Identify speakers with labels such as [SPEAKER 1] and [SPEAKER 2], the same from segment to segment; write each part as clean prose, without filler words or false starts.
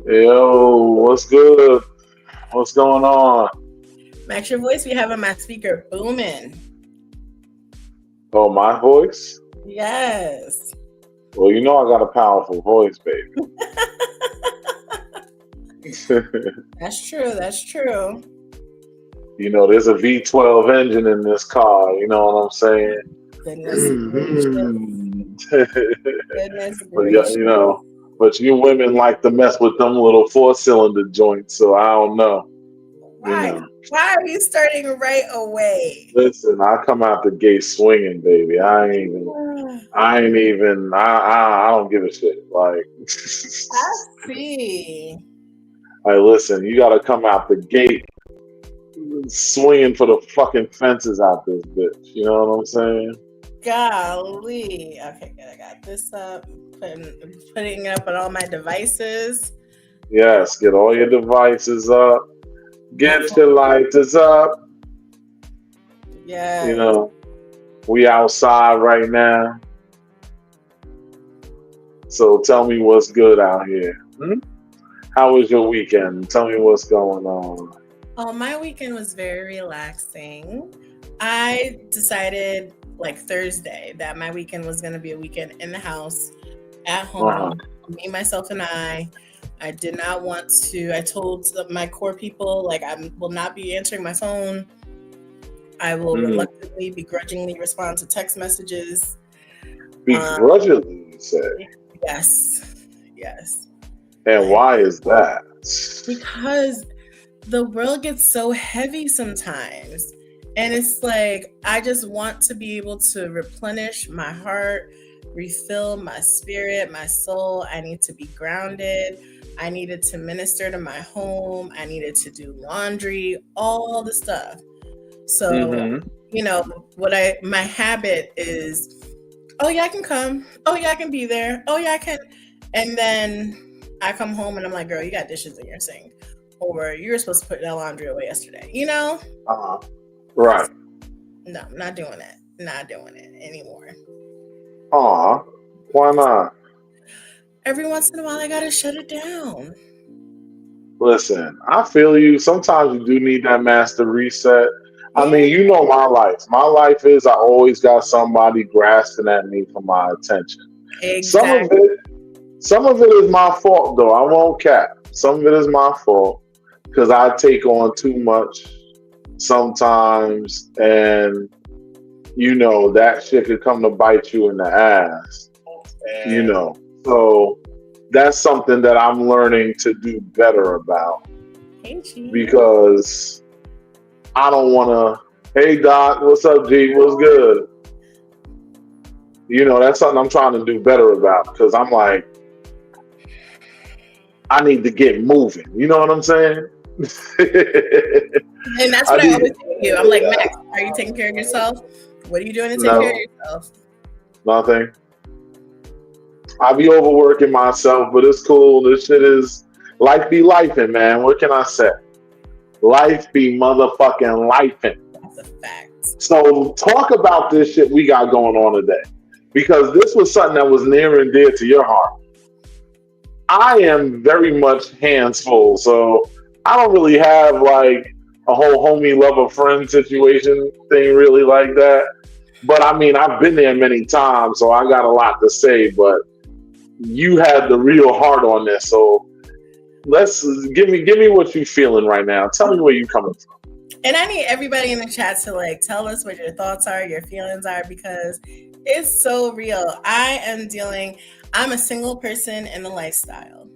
[SPEAKER 1] Yo, what's good? What's going on?
[SPEAKER 2] Max your voice. We have my speaker booming.
[SPEAKER 1] Oh, my voice?
[SPEAKER 2] Yes.
[SPEAKER 1] Well, you know I got a powerful voice, baby.
[SPEAKER 2] That's true. That's true.
[SPEAKER 1] There's a V12 engine in this car. You know what I'm saying?
[SPEAKER 2] Goodness gracious. Goodness
[SPEAKER 1] but yeah,
[SPEAKER 2] gracious.
[SPEAKER 1] but you women like to mess with them little four-cylinder joints, so I don't know. You
[SPEAKER 2] Why?
[SPEAKER 1] know,
[SPEAKER 2] Why are you starting right away?
[SPEAKER 1] listen, I come out the gate swinging, baby. I don't give a shit. Like,
[SPEAKER 2] I see.
[SPEAKER 1] like, listen, you got to come out the gate swinging for the fucking fences out this bitch. You know what I'm saying?
[SPEAKER 2] Golly. Okay, good. I got this up. Putting it up on all my devices.
[SPEAKER 1] Yes, get all your devices up.
[SPEAKER 2] My
[SPEAKER 1] Get your
[SPEAKER 2] phone.
[SPEAKER 1] lighters up. You
[SPEAKER 2] Yes.
[SPEAKER 1] know, we outside right now. So tell me what's good out here. Hmm? How was your weekend? Tell me what's going on.
[SPEAKER 2] Oh, my weekend was very relaxing. I decided like Thursday that my weekend was going to be a weekend in the house at
[SPEAKER 1] Uh-huh.
[SPEAKER 2] home. Me, myself, and I. I did not want to. I told my core people, like, I will not be answering my phone. I will
[SPEAKER 1] Hmm.
[SPEAKER 2] reluctantly, begrudgingly respond to text messages. Um,
[SPEAKER 1] Begrudgingly, you say.
[SPEAKER 2] yes, yes.
[SPEAKER 1] And
[SPEAKER 2] Like,
[SPEAKER 1] why is that?
[SPEAKER 2] because the world gets so heavy sometimes. And it's like, I just want to be able to replenish my heart, refill my spirit, my soul. I need to be grounded. I needed to minister to my home. I needed to do laundry, all the stuff. So,
[SPEAKER 1] Hmm.
[SPEAKER 2] my habit is, oh yeah, I can come. Oh yeah, I can be there. Oh yeah, I can. And then I come home and I'm like, girl, you got dishes in your sink. Or you were supposed to put that laundry away yesterday.
[SPEAKER 1] Uh-huh. Right.
[SPEAKER 2] No, I'm not doing it. Not doing it anymore.
[SPEAKER 1] Aw. Why not?
[SPEAKER 2] Every once in a while, I gotta shut it down.
[SPEAKER 1] Listen, I feel you. Sometimes you do need that master reset. I
[SPEAKER 2] Yeah,
[SPEAKER 1] mean, you know my life. My life is I always got somebody grasping at me for my attention. Some of
[SPEAKER 2] exactly.
[SPEAKER 1] it, some of it is my fault though. I won't cap. Some of it is my fault because I take on too much sometimes, and that shit could come to bite you in the ass. You
[SPEAKER 2] And
[SPEAKER 1] know, so that's something that I'm learning to do better about
[SPEAKER 2] hey, G.
[SPEAKER 1] because I don't want to. Hey Doc, what's up, G? What's good? That's something I'm trying to do better about because I'm like, I need to get moving. You know what I'm saying?
[SPEAKER 2] And that's
[SPEAKER 1] I
[SPEAKER 2] what I
[SPEAKER 1] need
[SPEAKER 2] always say to you. I'm like, Max, are you taking care of yourself? What are you doing to take care of
[SPEAKER 1] no
[SPEAKER 2] yourself?
[SPEAKER 1] nothing. I be overworking myself, but it's cool. This shit is life be lifing, man. What can I say? Life be motherfucking lifing.
[SPEAKER 2] That's a fact.
[SPEAKER 1] So talk about this shit we got going on today because this was something that was near and dear to your heart. I am very much hands full, so I don't really have like a whole homie lover friend situation thing really like that. But I mean, I've been there many times, so I got a lot to say. But you had the real heart on this, so let's give me what you feeling right now. Tell me where you coming from.
[SPEAKER 2] And I need everybody in the chat to like tell us what your thoughts are, your feelings are, because it's so real. I'm a single person in a lifestyle.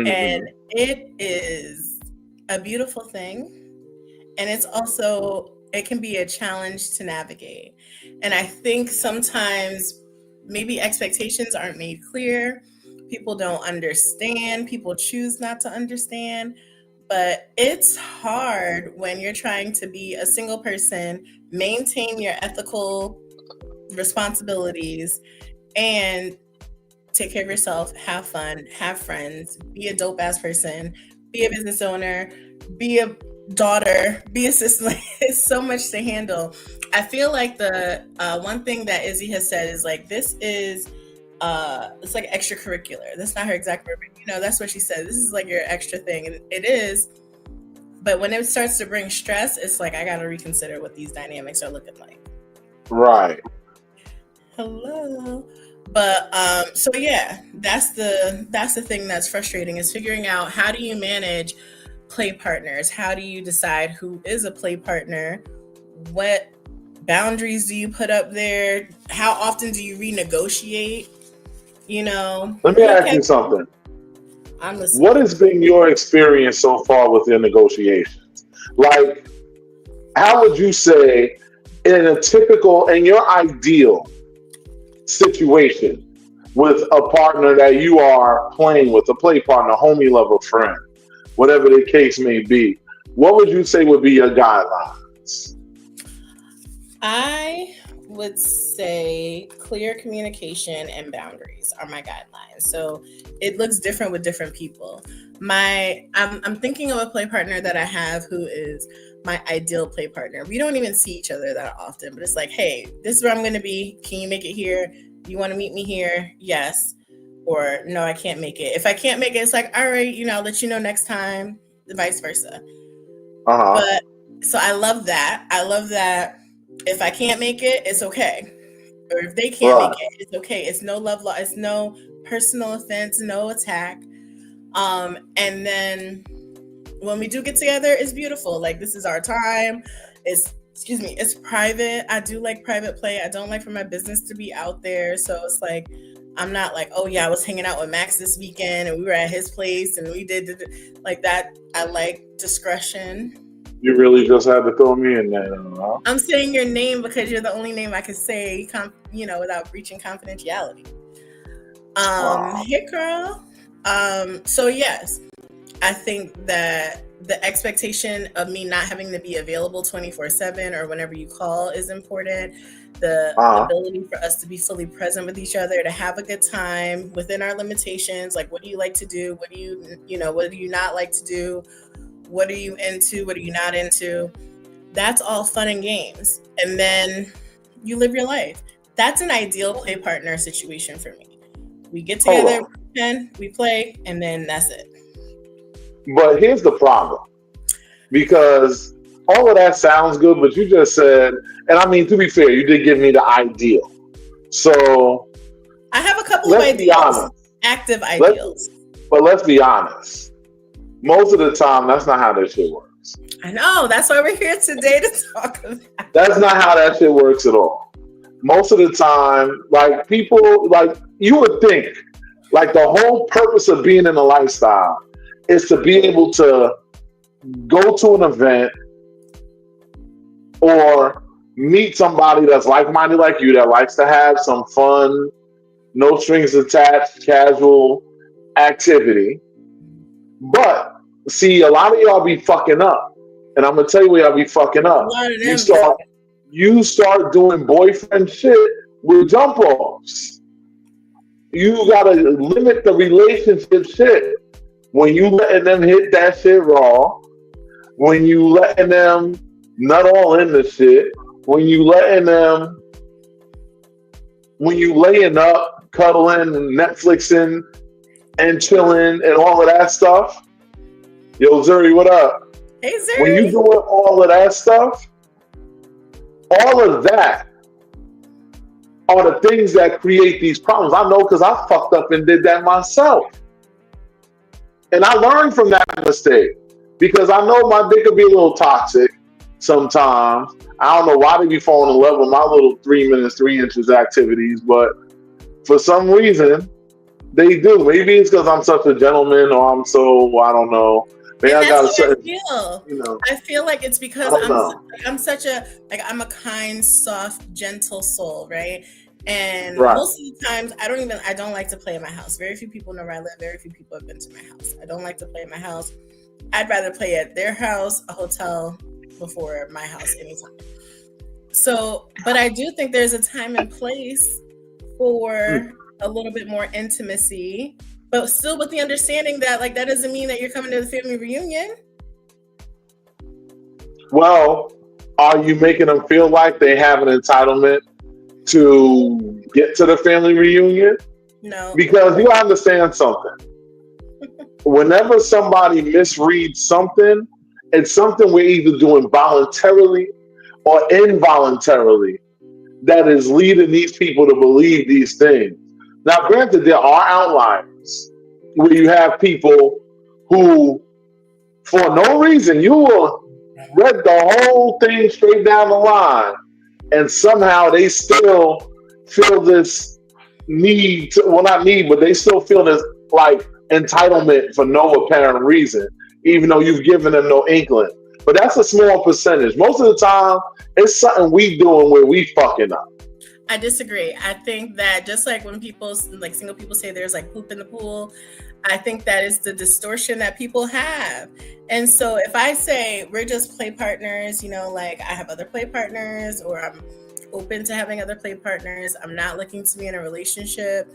[SPEAKER 2] And
[SPEAKER 1] Hmm.
[SPEAKER 2] it is a beautiful thing. And it can be a challenge to navigate. And I think sometimes maybe expectations aren't made clear. People don't understand. People choose not to understand. But it's hard when you're trying to be a single person, maintain your ethical responsibilities, and take care of yourself, have fun, have friends, be a dope ass person, be a business owner, be a daughter, be a sister. Like, it's so much to handle. I feel like the one thing that Izzy has said is like, this is it's like extracurricular. That's not her exact word, but that's what she said. This is like your extra thing. And it is. But when it starts to bring stress, it's like I gotta reconsider what these dynamics are looking like.
[SPEAKER 1] Right.
[SPEAKER 2] Hello. But so yeah, that's the thing that's frustrating, is figuring out how do you manage play partners? How do you decide who is a play partner? What boundaries do you put up there? How often do you renegotiate?
[SPEAKER 1] Let me ask you something.
[SPEAKER 2] I'm listening.
[SPEAKER 1] What has been your experience so far with your negotiations? Like, how would you say in your ideal situation with a partner that you are playing with, a play partner, homie, lover, friend, whatever the case may be, what would you say would be your guidelines?
[SPEAKER 2] I would say clear communication and boundaries are my guidelines. So it looks different with different people. I'm thinking of a play partner that I have who is my ideal play partner. We don't even see each other that often, but it's like, hey, this is where I'm going to be. Can you make it here? You want to meet me here? Yes. Or no, I can't make it. If I can't make it, it's like, all right, I'll let you know next time, vice versa. But so I love that. I love that if I can't make it, it's okay. Or if they can't make it, it's okay. It's no love law. It's no personal offense, no attack. And then when we do get together, it's beautiful. Like, this is our time. It's private. I do like private play. I don't like for my business to be out there. So it's like, I'm not like, oh yeah, I was hanging out with Max this weekend and we were at his place and we did like that. I like discretion.
[SPEAKER 1] You really just had to throw me in there. Huh?
[SPEAKER 2] I'm saying your name because you're the only name I can say, without breaching confidentiality. Wow. Hey, girl. So yes, I think that the expectation of me not having to be available 24/7 or whenever you call is important. The ability for us to be fully present with each other, to have a good time within our limitations. Like, what do you like to do? What do you not like to do? What are you into? What are you not into? That's all fun and games. And then you live your life. That's an ideal play partner situation for me. We get together, we play, and then that's it.
[SPEAKER 1] But here's the problem. Because all of that sounds good, but you just said, and I mean, to be fair, you did give me the ideal. So
[SPEAKER 2] I have a couple of ideals, active ideals.
[SPEAKER 1] But let's be honest. Most of the time, that's not how that shit works.
[SPEAKER 2] I know. That's why we're here today to talk about it.
[SPEAKER 1] That's not how that shit works at all. Most of the time, like, people, like, you would think, like, the whole purpose of being in a lifestyle is to be able to go to an event or meet somebody that's like-minded like you, that likes to have some fun, no strings attached, casual activity. But see, a lot of y'all be fucking up, and I'm gonna tell you where y'all be fucking up. You start doing boyfriend shit with jump offs. You gotta limit the relationship shit. When you letting them hit that shit raw, when you letting them nut all in the shit, when you laying up, cuddling, Netflixing, and chilling and all of that stuff. Yo, Zuri, what up?
[SPEAKER 2] Hey, Zuri.
[SPEAKER 1] When you doing all of that stuff, all of that are the things that create these problems. I know because I fucked up and did that myself. And I learned from that mistake because I know my dick could be a little toxic sometimes. I don't know why they be falling in love with my little 3 minutes, 3 inches activities, but for some reason, they do. Maybe it's because I'm such a gentleman, or I'm so, I don't know. Maybe
[SPEAKER 2] I
[SPEAKER 1] got a certain,
[SPEAKER 2] I feel like it's because I'm such a, like, I'm a kind, soft, gentle soul, right? And most of the times, I don't like to play in my house. Very few people know where I live. Very few people have been to my house. I don't like to play in my house. I'd rather play at their house, a hotel, before my house anytime. So, but I do think there's a time and place for a little bit more intimacy, but still with the understanding that, like, that doesn't mean that you're coming to the family reunion.
[SPEAKER 1] Well, are you making them feel like they have an entitlement to get to the family reunion?
[SPEAKER 2] No.
[SPEAKER 1] Because you understand something. Whenever somebody misreads something, it's something we're either doing voluntarily or involuntarily that is leading these people to believe these things. Now, granted, there are outliers where you have people who, for no reason, you will read the whole thing straight down the line, and somehow they still feel this need to, well, not need, but they still feel this like entitlement for no apparent reason, even though you've given them no inkling. But that's a small percentage. Most of the time, it's something we doing where we fucking up.
[SPEAKER 2] I disagree. I think that just like when people, like single people say there's like poop in the pool, I think that is the distortion that people have. And so if I say we're just play partners, like I have other play partners, or I'm open to having other play partners, I'm not looking to be in a relationship,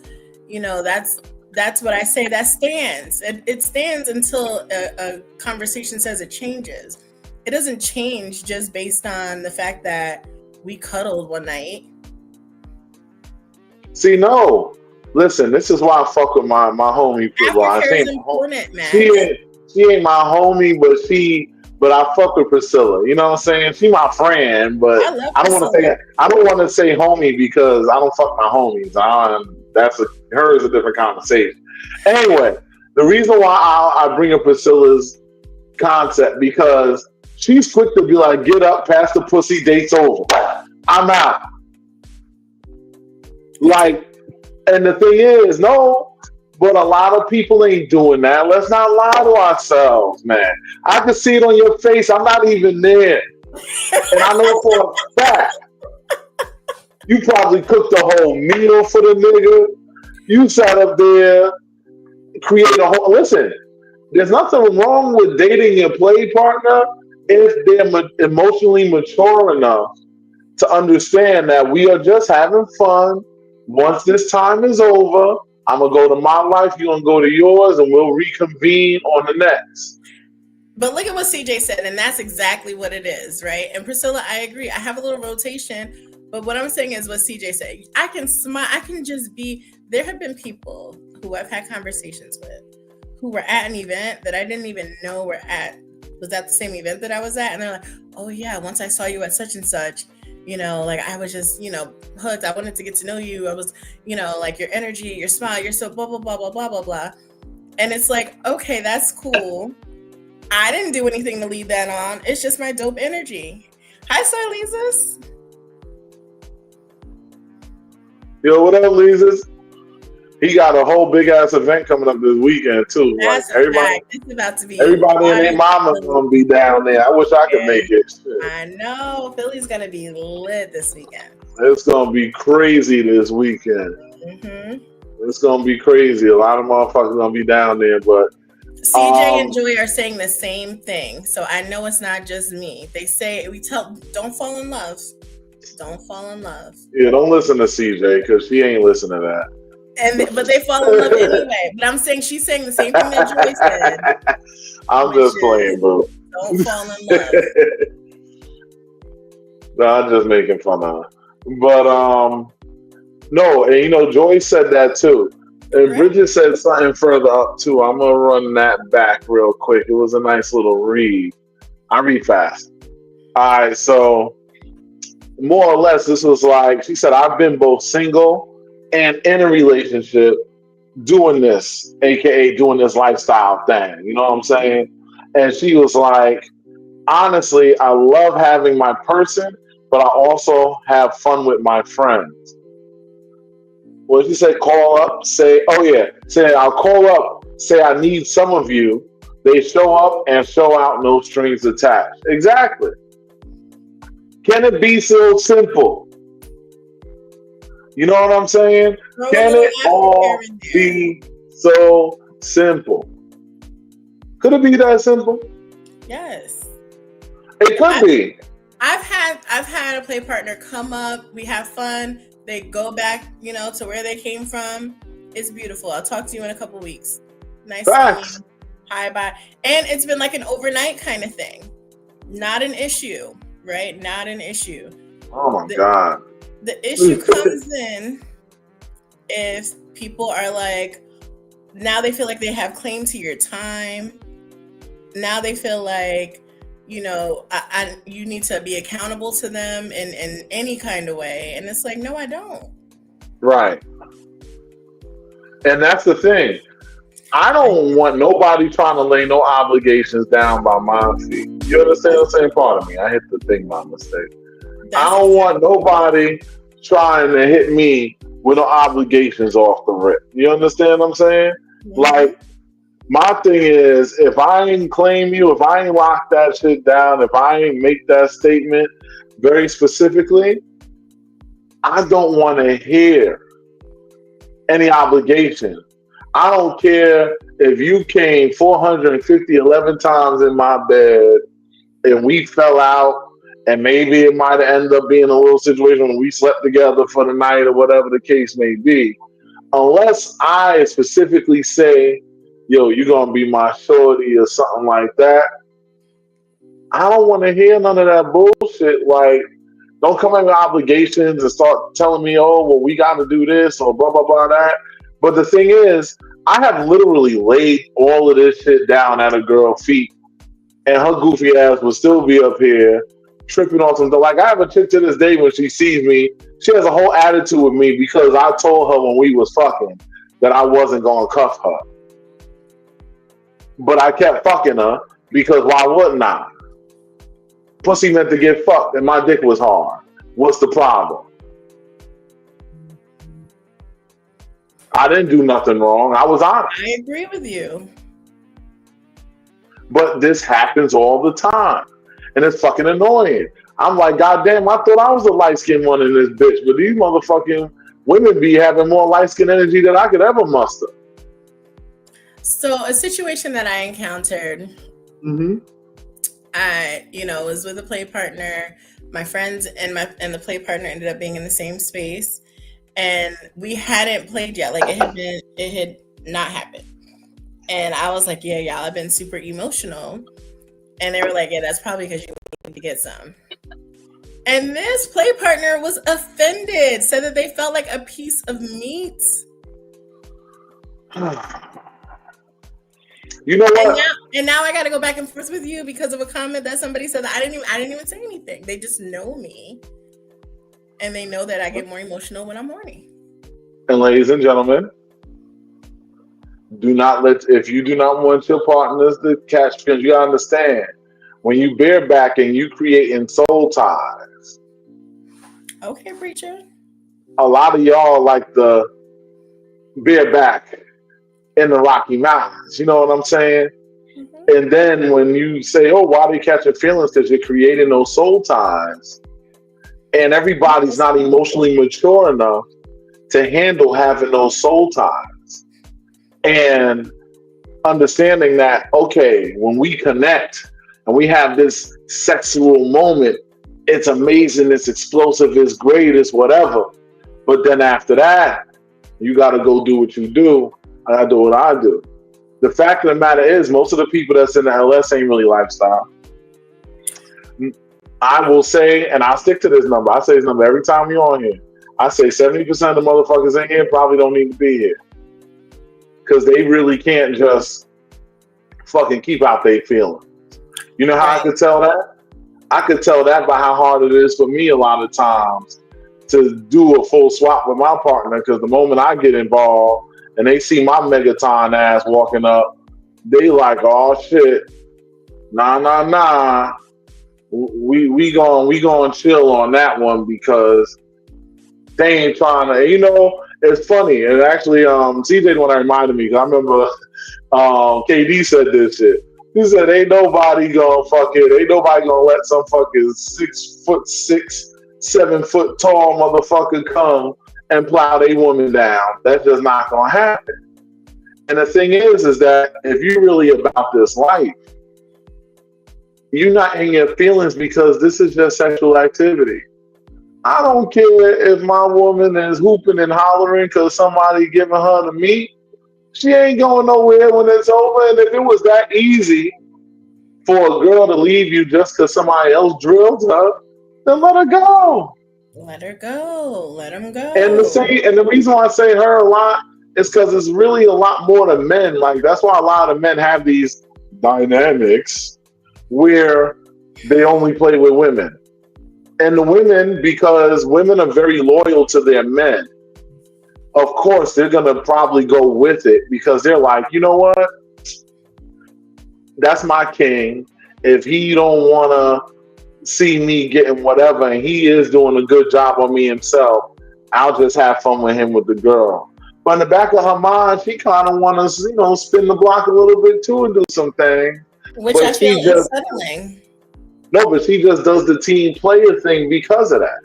[SPEAKER 2] that's what I say. That stands. It stands until a conversation says it changes. It doesn't change just based on the fact that we cuddled one night.
[SPEAKER 1] See, no. Listen, this is why I fuck with my homie.
[SPEAKER 2] Aftercare is important, man.
[SPEAKER 1] She ain't my homie, but I fuck with Priscilla. You know what I'm saying? She my friend, but I don't want to say homie because I don't fuck my homies. Her is a different conversation. Anyway, the reason why I bring up Priscilla's concept because she's quick to be like, get up, pass the pussy, date's over. I'm out. Like, and the thing is, no, but a lot of people ain't doing that. Let's not lie to ourselves, man. I can see it on your face. I'm not even there. And I know for a fact, you probably cooked a whole meal for the nigga. You sat up there, create a whole... Listen, there's nothing wrong with dating your play partner if they're emotionally mature enough to understand that we are just having fun. Once this time is over, I'm going to go to my life, you're going to go to yours, and we'll reconvene on the next.
[SPEAKER 2] But look at what CJ said, and that's exactly what it is, right? And Priscilla, I agree. I have a little rotation, but what I'm saying is what CJ said. I can smile. I can just be... There have been people who I've had conversations with who were at an event that I didn't even know was at the same event that I was at. And they're like, oh yeah, once I saw you at such and such, like I was just, hooked. I wanted to get to know you. I was, like your energy, your smile, you're so blah, blah, blah, blah, blah, blah, blah. And it's like, okay, that's cool. I didn't do anything to lead that on. It's just my dope energy. Hi, Sir Lizus.
[SPEAKER 1] Yo, what up, Lizus? He got a whole big ass event coming up this weekend too.
[SPEAKER 2] That's
[SPEAKER 1] like everybody,
[SPEAKER 2] it's about to be.
[SPEAKER 1] Everybody and their mama's gonna be down there. I wish I could make it. Shit.
[SPEAKER 2] I know Philly's gonna be lit this weekend.
[SPEAKER 1] It's gonna be crazy this weekend.
[SPEAKER 2] Mm-hmm.
[SPEAKER 1] It's gonna be crazy. A lot of motherfuckers gonna be down there, but
[SPEAKER 2] CJ and Joy are saying the same thing, so I know it's not just me. They say don't fall in love. Don't fall in love.
[SPEAKER 1] Yeah, don't listen to CJ because she ain't listening to that.
[SPEAKER 2] But they fall in love anyway. But I'm saying she's saying the same thing that Joy said.
[SPEAKER 1] I'm just playing, bro.
[SPEAKER 2] Don't fall in love.
[SPEAKER 1] No, I'm just making fun of her. But no, and Joy said that too. And right. Bridget said something further up too. I'm gonna run that back real quick. It was a nice little read. I read fast. All right, so more or less, this was like she said, I've been both single and in a relationship doing this, aka doing this lifestyle thing. You know what I'm saying? And she was like, honestly, I love having my person, but I also have fun with my friends. Well, she said, call up, say, I'll call up, say I need some of you. They show up and show out, no strings attached. Exactly. Can it be so simple? You know what I'm saying? Can it all be so simple? Could it be that simple?
[SPEAKER 2] Yes.
[SPEAKER 1] It could be.
[SPEAKER 2] I've had a play partner come up, we have fun, they go back, to where they came from. It's beautiful. I'll talk to you in a couple weeks. Nice
[SPEAKER 1] Facts.
[SPEAKER 2] Hi, bye. And it's been like an overnight kind of thing. Not an issue, right? Not an issue.
[SPEAKER 1] Oh my God.
[SPEAKER 2] The issue comes in if people are like, now they feel like they have claim to your time. Now they feel like, you know, you need to be accountable to them in any kind of way. And it's like, no, I don't.
[SPEAKER 1] Right. And that's the thing. I don't want nobody trying to lay no obligations down by my feet. You understand the same part of me? I hit the thing by mistake. I don't want nobody trying to hit me with no obligations off the rip. You understand what I'm saying?
[SPEAKER 2] Mm-hmm.
[SPEAKER 1] Like, my thing is, if I ain't claim you, if I ain't lock that shit down, if I ain't make that statement very specifically, I don't want to hear any obligation. I don't care if you came 411 times in my bed and we fell out, and maybe it might end up being a little situation when we slept together for the night or whatever the case may be. Unless I specifically say, yo, you're going to be my shorty or something like that, I don't want to hear none of that bullshit. Like, don't come in with obligations and start telling me, oh, well, we got to do this or blah, blah, blah, that. But the thing is, I have literally laid all of this shit down at a girl's feet, and her goofy ass will still be up here tripping on something. Like, I have a chick to this day, when she sees me, she has a whole attitude with me because I told her when we was fucking that I wasn't going to cuff her. But I kept fucking her because why wouldn't I? Pussy meant to get fucked and my dick was hard. What's the problem? I didn't do nothing wrong. I was honest.
[SPEAKER 2] I agree with you.
[SPEAKER 1] But this happens all the time. And it's fucking annoying. I'm like, goddamn, I thought I was the light-skinned one in this bitch. But these motherfucking women be having more light-skinned energy than I could ever muster.
[SPEAKER 2] So a situation that I encountered, I, was with a play partner. My friends and the play partner ended up being in the same space, and we hadn't played yet. Like, it had not happened. And I was like, yeah, y'all have been super emotional. And they were like, yeah, that's probably because you need to get some. And this play partner was offended, said that they felt like a piece of meat.
[SPEAKER 1] You know what?
[SPEAKER 2] And now I got to go back and forth with you because of a comment that somebody said that I didn't even say anything. They just know me, and they know that I get more emotional when I'm horny.
[SPEAKER 1] And ladies and gentlemen, if you do not want your partners to catch, because you gotta understand, when you bareback and you creating soul ties.
[SPEAKER 2] Okay, preacher.
[SPEAKER 1] A lot of y'all like the bareback in the Rocky Mountains, you know what I'm saying? Mm-hmm. And then when you say, oh, why are they catching feelings? Because you're creating those soul ties. And everybody's not emotionally mature enough to handle having those soul ties. And understanding that, okay, when we connect and we have this sexual moment, it's amazing, it's explosive, it's great, it's whatever. But then after that, you got to go do what you do. I do what I do. The fact of the matter is, most of the people that's in the LS ain't really lifestyle. I will say, and I'll stick to this number. I say this number every time you're on here. I say 70% of the motherfuckers in here probably don't need to be here. Because they really can't just fucking keep out their feelings. You know how I could tell that? I could tell that by how hard it is for me a lot of times to do a full swap with my partner. Because the moment I get involved, and they see my Megaton ass walking up, they like, oh shit, nah. We going chill on that one because they ain't trying to. It's funny, and actually, CJ the one that reminded me, because I remember KD said this shit. He said, ain't nobody gonna let some fucking 6'6", 7 foot tall motherfucker come and plow their woman down. That's just not gonna happen. And the thing is that if you're really about this life, you're not in your feelings because this is just sexual activity. I don't care if my woman is hooping and hollering because somebody giving her the meat. She ain't going nowhere when it's over. And if it was that easy for a girl to leave you just because somebody else drilled her, then let her go.
[SPEAKER 2] Let her go. Let him go.
[SPEAKER 1] And the reason why I say her a lot It's because it's really a lot more to men. Like that's why a lot of men have these dynamics where they only play with women. And the women, because women are very loyal to their men, of course they're gonna probably go with it because they're like, you know what? That's my king. If he don't wanna see me getting whatever, and he is doing a good job on me himself, I'll just have fun with him with the girl. But in the back of her mind, she kind of want to, spin the block a little bit too and do some things.
[SPEAKER 2] Which I
[SPEAKER 1] But
[SPEAKER 2] feel
[SPEAKER 1] she
[SPEAKER 2] is
[SPEAKER 1] just
[SPEAKER 2] settling.
[SPEAKER 1] no, but she just does the team player thing because of that.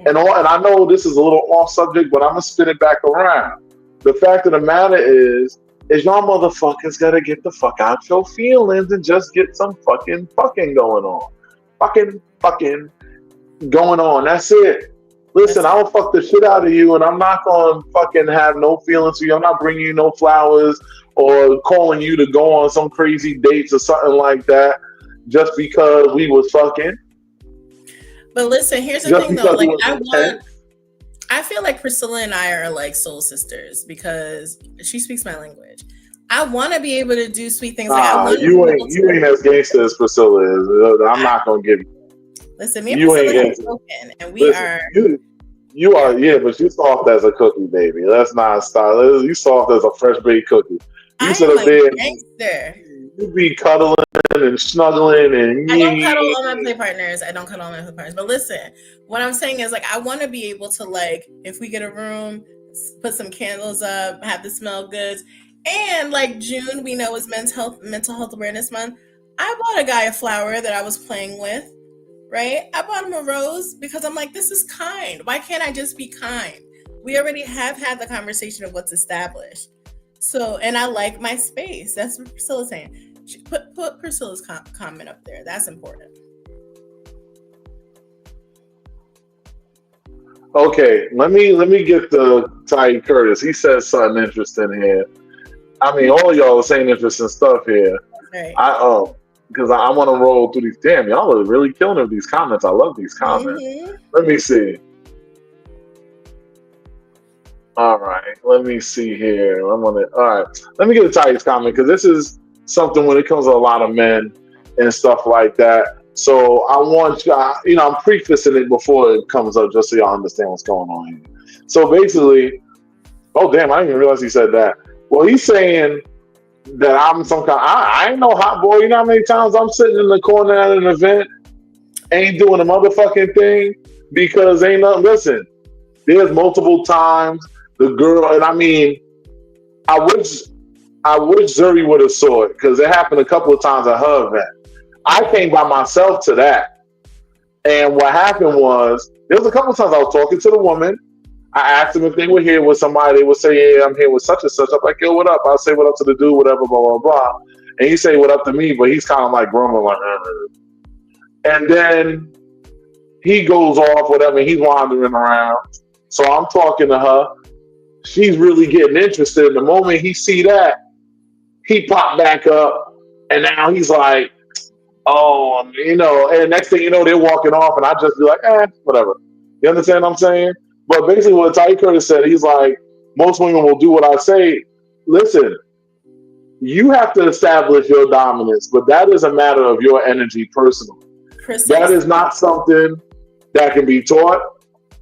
[SPEAKER 1] And I know this is a little off subject, but I'm gonna spin it back around. The fact of the matter is y'all motherfuckers gotta get the fuck out your feelings and just get some fucking going on. Fucking going on. That's it. Listen, I will fuck the shit out of you, and I'm not gonna fucking have no feelings for you. I'm not bringing you no flowers or calling you to go on some crazy dates or something like that just because we was fucking.
[SPEAKER 2] But listen, here's the
[SPEAKER 1] Just
[SPEAKER 2] thing though.
[SPEAKER 1] because it
[SPEAKER 2] Like
[SPEAKER 1] was
[SPEAKER 2] I feel like Priscilla and I are like soul sisters because she speaks my language. I want to be able to do sweet things. Like I want
[SPEAKER 1] you ain't as gangster as Priscilla is. I'm not gonna give you.
[SPEAKER 2] Listen, me and
[SPEAKER 1] You
[SPEAKER 2] Priscilla
[SPEAKER 1] ain't
[SPEAKER 2] have
[SPEAKER 1] gangster.
[SPEAKER 2] spoken, and we
[SPEAKER 1] Listen,
[SPEAKER 2] are.
[SPEAKER 1] you are, yeah, but you soft as a cookie, baby. Let's not start. You soft as a fresh baked cookie. You
[SPEAKER 2] I
[SPEAKER 1] sit
[SPEAKER 2] am
[SPEAKER 1] up
[SPEAKER 2] a
[SPEAKER 1] there,
[SPEAKER 2] gangster.
[SPEAKER 1] you be cuddling and snuggling and
[SPEAKER 2] I don't cuddle all my play partners. But listen, what I'm saying is like I want to be able to like if we get a room, put some candles up, have the smell goods, and like June we know is mental health awareness month. I bought a guy a flower that I was playing with, right? I bought him a rose because I'm like, this is kind. Why can't I just be kind? We already have had the conversation of what's established. So, and I like my space. That's what Priscilla's saying. Put Priscilla's comment up there. That's important.
[SPEAKER 1] Okay, let me get the Ty Curtis. He says something interesting here. I mean, all of y'all are saying interesting stuff here.
[SPEAKER 2] Right.
[SPEAKER 1] Because I want to roll through these. Damn, y'all are really killing it with these comments. I love these comments.
[SPEAKER 2] Mm-hmm.
[SPEAKER 1] Let me see. All right, let me see here. All right, let me get a Ty's comment because this is something when it comes to a lot of men and stuff like that. So I want you, I'm prefacing it before it comes up just so y'all understand what's going on here. So basically, oh damn, I didn't even realize he said that. Well, he's saying that I'm some kind. I ain't no hot boy. You know how many times I'm sitting in the corner at an event, ain't doing a motherfucking thing because ain't nothing. Listen, there's multiple times the girl, and I mean, I wish Zuri would have saw it because it happened a couple of times at her event. I came by myself to that, and what happened was there was a couple of times I was talking to the woman. I asked them if they were here with somebody. They would say, "Yeah, I'm here with such and such." I'm like, "Yo, what up?" I'll say, "What up" to the dude, whatever, blah blah blah, and he say, "What up" to me, but he's kind of like grumbling, like, and then he goes off, whatever. He's wandering around, so I'm talking to her. She's really getting interested. And the moment he see that, he popped back up, and now he's like, "Oh, and next thing you know, they're walking off, and I just be like, whatever." You understand what I'm saying? But basically, what Ty Curtis said, he's like, most women will do what I say. Listen, you have to establish your dominance, but that is a matter of your energy personally. That is not something that can be taught.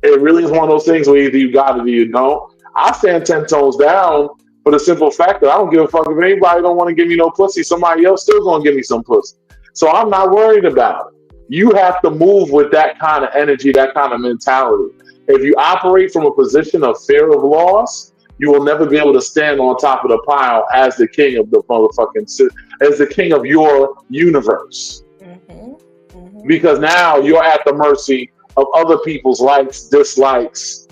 [SPEAKER 1] It really is one of those things where either you got it or you don't. I stand 10 toes down for the simple fact that I don't give a fuck if anybody don't want to give me no pussy. Somebody else still gonna give me some pussy. So I'm not worried about it. You have to move with that kind of energy, that kind of mentality. If you operate from a position of fear of loss, you will never be able to stand on top of the pile as the king of the motherfucking, as the king of your universe.
[SPEAKER 2] Mm-hmm. Mm-hmm.
[SPEAKER 1] Because now you're at the mercy of other people's likes, dislikes,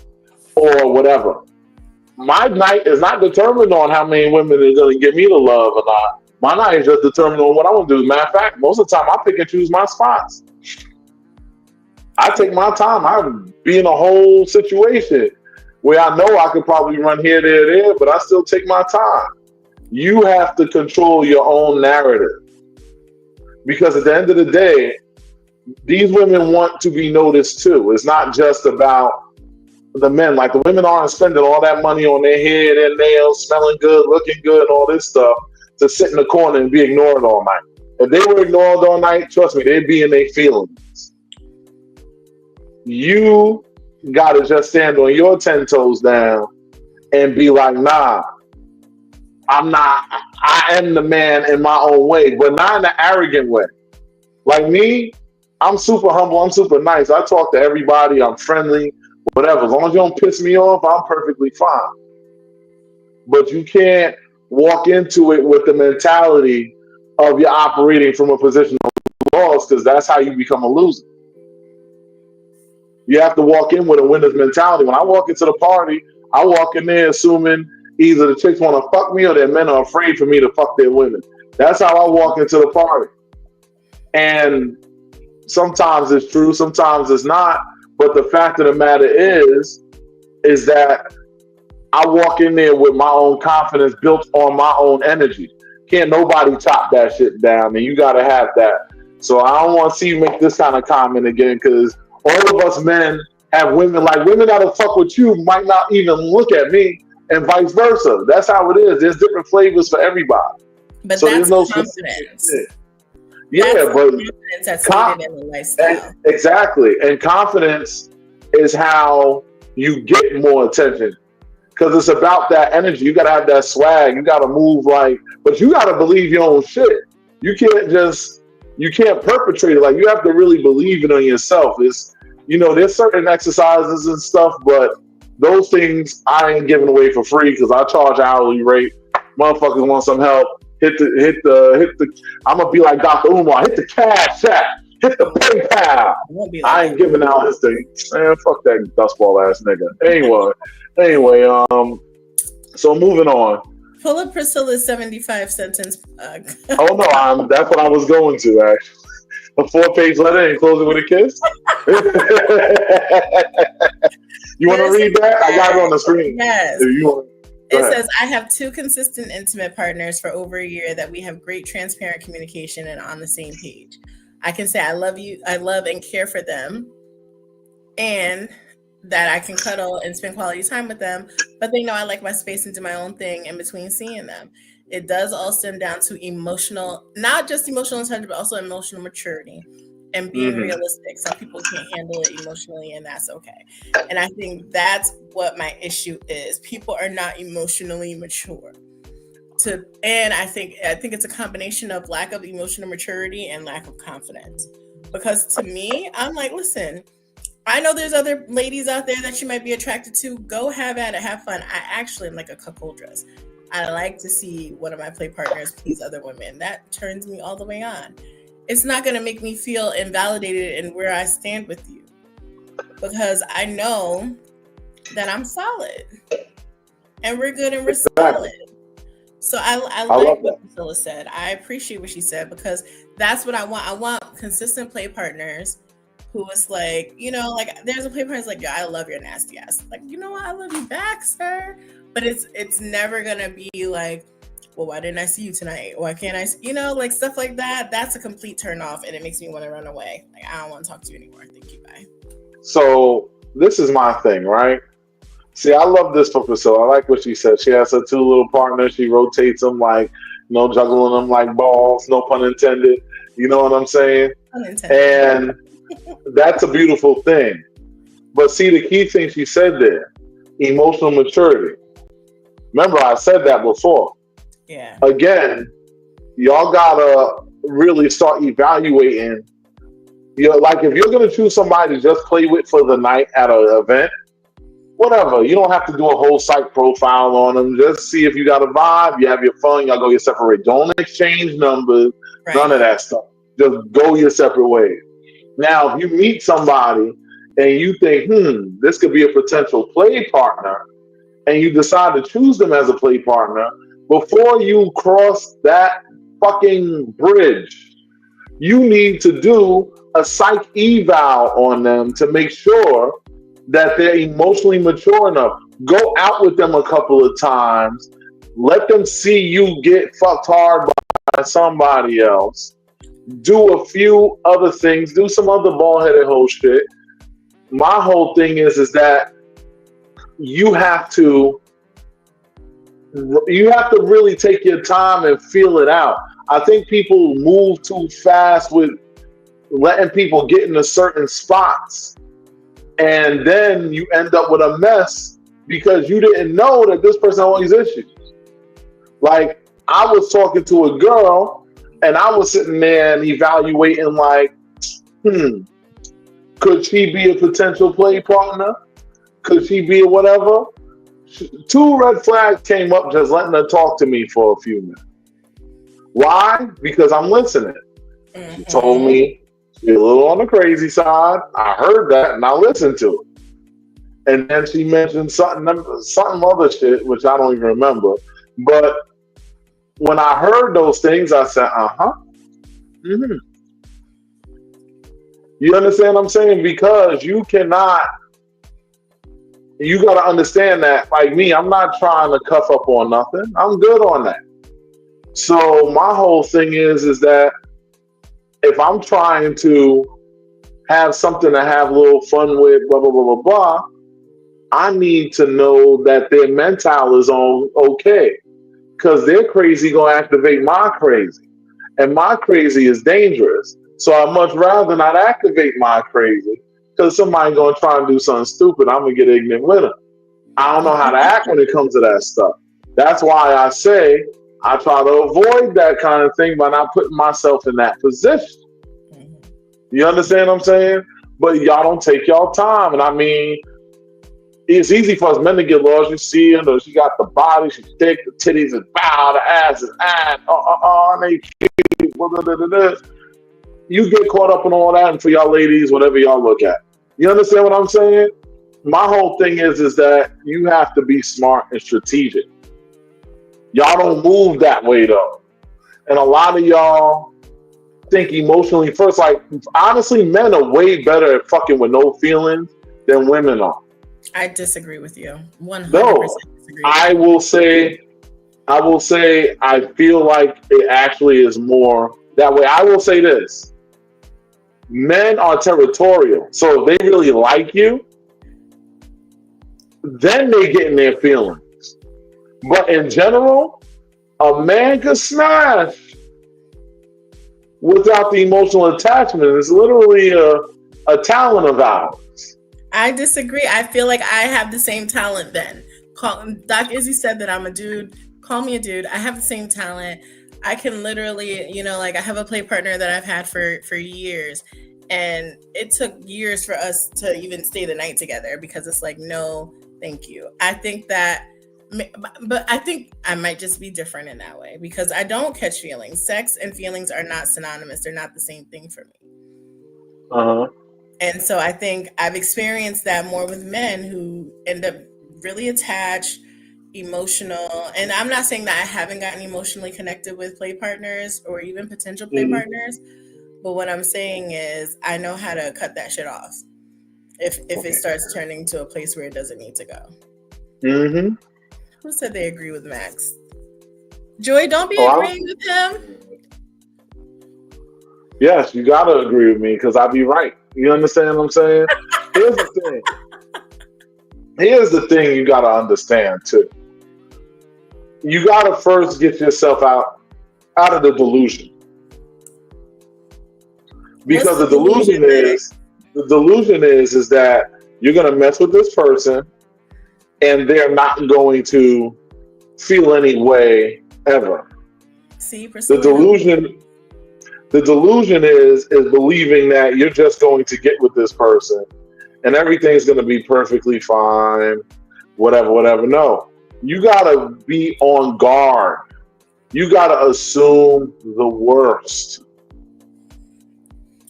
[SPEAKER 1] or whatever. My night is not determined on how many women are going to give me the love or not. My night is just determined on what I want to do. Matter of fact, most of the time I pick and choose my spots. I take my time. I be in a whole situation where I know I could probably run here, there, but I still take my time. You have to control your own narrative. Because at the end of the day, these women want to be noticed too. It's not just about the men. Like the women aren't spending all that money on their hair, their nails, smelling good, looking good, and all this stuff to sit in the corner and be ignored all night. If they were ignored all night, trust me, they'd be in their feelings. You gotta just stand on your 10 toes down and be like, nah, I'm not. I am the man in my own way, but not in an arrogant way. Like me, I'm super humble. I'm super nice. I talk to everybody. I'm friendly, whatever. As long as you don't piss me off, I'm perfectly fine. But you can't walk into it with the mentality of you're operating from a position of loss, because that's how you become a loser. You have to walk in with a winner's mentality. When I walk into the party, I walk in there assuming either the chicks want to fuck me or their men are afraid for me to fuck their women. That's how I walk into the party. And sometimes it's true, sometimes it's not. But the fact of the matter is that I walk in there with my own confidence built on my own energy. Can't nobody top that shit down, and you got to have that. So I don't want to see you make this kind of comment again, because all of us men have women, like women that'll fuck with you might not even look at me, and vice versa. That's how it is. There's different flavors for everybody.
[SPEAKER 2] But
[SPEAKER 1] so
[SPEAKER 2] that's
[SPEAKER 1] there's no
[SPEAKER 2] confidence.
[SPEAKER 1] Yeah,
[SPEAKER 2] that's
[SPEAKER 1] but
[SPEAKER 2] confidence that's needed in the lifestyle.
[SPEAKER 1] Exactly. And confidence is how you get more attention. Because it's about that energy. You gotta have that swag. You gotta move like, but you gotta believe your own shit. You can't perpetrate it. Like, you have to really believe it on yourself. It's, there's certain exercises and stuff, but those things I ain't giving away for free because I charge hourly rate. Motherfuckers want some help. Hit the. I'm gonna be like Dr. Umar. Hit the Cash App. Hit the PayPal. I ain't giving out his thing. Man, fuck that dustball ass nigga. Anyway, so moving on.
[SPEAKER 2] Pull up Priscilla's 75 sentence.
[SPEAKER 1] Oh no, that's what I was going to actually. A 4-page letter and close it with a kiss. You want to read that? I got it on the screen.
[SPEAKER 2] Yes.
[SPEAKER 1] It
[SPEAKER 2] says, I have 2 consistent intimate partners for over a year that we have great transparent communication and on the same page. I can say I love you, I love and care for them, and that I can cuddle and spend quality time with them, but they know I like my space and do my own thing in between seeing them. It does all stem down to emotional, not just emotional intelligence, but also emotional maturity and being realistic. Some people can't handle it emotionally, and that's okay. And I think that's what my issue is. People are not emotionally mature. And I think it's a combination of lack of emotional maturity and lack of confidence. Because to me, I'm like, listen, I know there's other ladies out there that you might be attracted to. Go have at it, have fun. I actually am like a cuckoldress. I like to see one of my play partners please other women. That turns me all the way on. It's not going to make me feel invalidated in where I stand with you, because I know that I'm solid and we're good and we're solid. So I like what Priscilla said. I appreciate what she said, because that's what I want. I want consistent play partners who is like, like there's a play partner's like, yo, I love your nasty ass. Like, you know what? I love you back, sir. But it's never going to be like, well, why didn't I see you tonight? Why can't I see, like stuff like that. That's a complete turn off, and it makes me want to run away. Like, I don't want to talk to you anymore. Thank you. Bye.
[SPEAKER 1] So this is my thing, right? See, I love this for Priscilla. I like what she said. She has her 2 little partners. She rotates them like, juggling them like balls. No pun intended. You know what I'm saying? And that's a beautiful thing. But see, the key thing she said there, emotional maturity. Remember, I said that before.
[SPEAKER 2] Yeah.
[SPEAKER 1] Again, y'all gotta really start evaluating. Like, if you're gonna choose somebody to just play with for the night at an event, whatever. You don't have to do a whole psych profile on them. Just see if you got a vibe. You have your fun. Y'all go your separate ways. Don't exchange numbers. Right. None of that stuff. Just go your separate ways. Now, if you meet somebody and you think, this could be a potential play partner, and you decide to choose them as a play partner, before you cross that fucking bridge, you need to do a psych eval on them to make sure that they're emotionally mature enough. Go out with them a couple of times. Let them see you get fucked hard by somebody else. Do a few other things. Do some other ball-headed whole shit. My whole thing is that you have to really take your time and feel it out. I think people move too fast with letting people get into certain spots, and then you end up with a mess because you didn't know that this person had all these issues. Like, I was talking to a girl and I was sitting there and evaluating, like, could she be a potential play partner? Could she be a whatever? Two red flags came up just letting her talk to me for a few minutes. Why? Because I'm listening. She told me she's a little on the crazy side. I heard that and I listened to it. And then she mentioned something other shit, which I don't even remember. But when I heard those things, I said, mm-hmm. You understand what I'm saying? Because you got to understand that, like me, I'm not trying to cuff up on nothing. I'm good on that. So my whole thing is that if I'm trying to have something to have a little fun with, blah, blah, blah, blah, blah, I need to know that their mental is on okay. Because their crazy going to activate my crazy. And my crazy is dangerous. So I'd much rather not activate my crazy, because somebody going to try and do something stupid. I'm going to get ignorant with them. I don't know how to act when it comes to that stuff. That's why I say I try to avoid that kind of thing by not putting myself in that position. You understand what I'm saying? But y'all don't take y'all time. And I mean, it's easy for us men to get lost. You see her, she got the body, she's thick, the titties is bow, the ass is and they cute, blah, blah, blah, blah, blah. You get caught up in all that, and for y'all ladies, whatever y'all look at. You understand what I'm saying? My whole thing is that you have to be smart and strategic. Y'all don't move that way though. And a lot of y'all think emotionally first. Like, honestly, men are way better at fucking with no feelings than women are.
[SPEAKER 2] I disagree with you. 100% disagree.
[SPEAKER 1] I will say I feel like it actually is more that way. I will say this. Men are territorial. So if they really like you, then they get in their feelings. But in general, a man can smash without the emotional attachment. It's literally a talent of ours.
[SPEAKER 2] I disagree. I feel like I have the same talent then. Doc Izzy said that I'm a dude. Call me a dude. I have the same talent. I can literally, like I have a play partner that I've had for years. And it took years for us to even stay the night together because it's like, no, thank you. I think that, but I think I might just be different in that way because I don't catch feelings. Sex and feelings are not synonymous. They're not the same thing for me. And so I think I've experienced that more with men who end up really attached, emotional. And I'm not saying that I haven't gotten emotionally connected with play partners or even potential play partners. But what I'm saying is I know how to cut that shit off if it starts turning to a place where it doesn't need to go.
[SPEAKER 1] Mm-hmm.
[SPEAKER 2] Who said they agree with Max? Joy, don't be agreeing with him.
[SPEAKER 1] Yes, you got to agree with me because I'll be right. You understand what I'm saying? Here's the thing you got to understand too. You got to first get yourself out of the delusion. Because the delusion is that you're going to mess with this person and they're not going to feel any way ever.
[SPEAKER 2] See,
[SPEAKER 1] the delusion is believing that you're just going to get with this person and everything's going to be perfectly fine, whatever. No, you got to be on guard. You got to assume the worst.